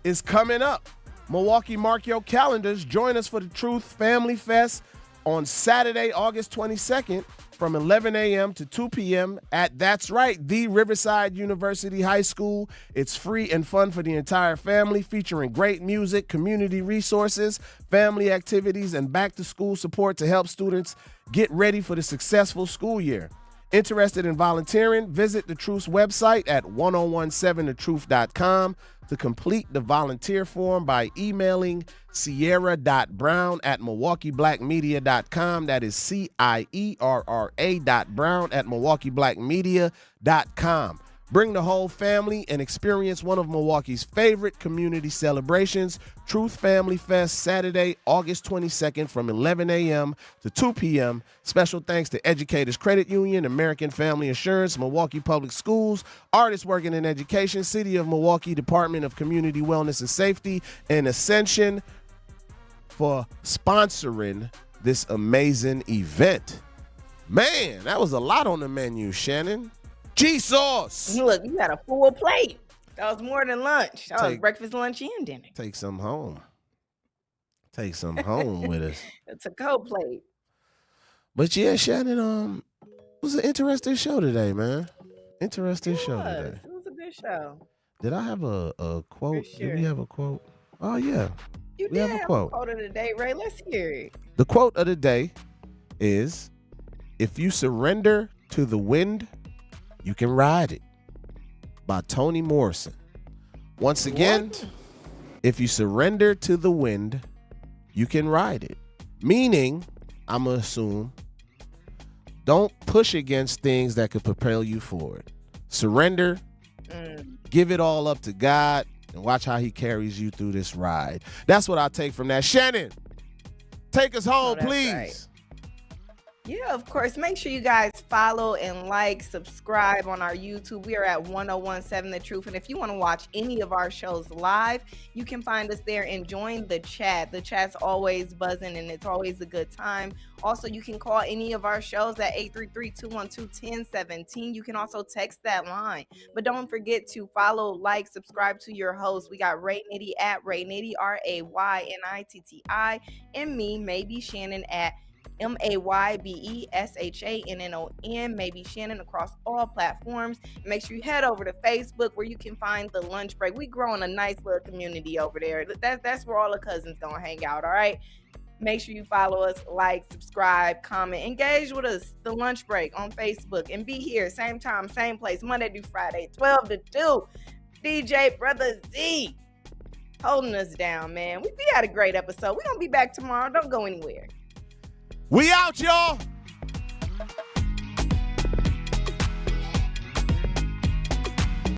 is coming up. Milwaukee, mark your calendars. Join us for the Truth Family Fest on Saturday, August 22nd from 11 a.m. to 2 p.m. at, that's right, the Riverside University High School. It's free and fun for the entire family, featuring great music, community resources, family activities, and back-to-school support to help students get ready for the successful school year. Interested in volunteering? Visit The Truth's website at 1017thetruth.com to complete the volunteer form by emailing sierra.brown@milwaukeeblackmedia.com. That is CIERRA.brown@milwaukeeblackmedia.com. Bring the whole family and experience one of Milwaukee's favorite community celebrations, Truth Family Fest, Saturday, August 22nd from 11 a.m. to 2 p.m. Special thanks to Educators Credit Union, American Family Insurance, Milwaukee Public Schools, Artists Working in Education, City of Milwaukee Department of Community Wellness and Safety, and Ascension for sponsoring this amazing event. Man, that was a lot on the menu, Shannon. G-Sauce. Look, you got a full plate. That was more than lunch. That was breakfast, lunch, and dinner. Take some home. Take some home with us. It's a cold plate. But yeah, Shannon, it was an interesting show today, man. Interesting show today. It was a good show. Did I have a quote? For sure. Did we have a quote? Oh, yeah. You we did have a quote. of the day, Ray. Let's hear it. The quote of the day is, "If you surrender to the wind, you can ride it," by Toni Morrison. Once again, if you surrender to the wind, you can ride it. Meaning, I'm going to assume, don't push against things that could propel you forward. Surrender, give it all up to God, and watch how he carries you through this ride. That's what I take from that. Shannon, take us home, please. Right. Yeah, of course. Make sure you guys follow and like, subscribe on our YouTube. We are at 1017 The Truth. And if you want to watch any of our shows live, you can find us there and join the chat. The chat's always buzzing and it's always a good time. Also, you can call any of our shows at 833-212-1017. You can also text that line. But don't forget to follow, like, subscribe to your host. We got Ray Nitty at Ray Nitty, RayNitti, and me, Maybe Shannon, at MaybesShannon, Maybe Shannon, across all platforms. And make sure you head over to Facebook where you can find the lunch break. We growing a nice little community over there. That's where all the cousins gonna hang out. All right. Make sure you follow us, like, subscribe, comment, engage with us. The lunch break on Facebook, and be here same time, same place, Monday through Friday, 12 to 2. DJ Brother Z holding us down, man. We had a great episode. We're gonna be back tomorrow. Don't go anywhere. We out, y'all.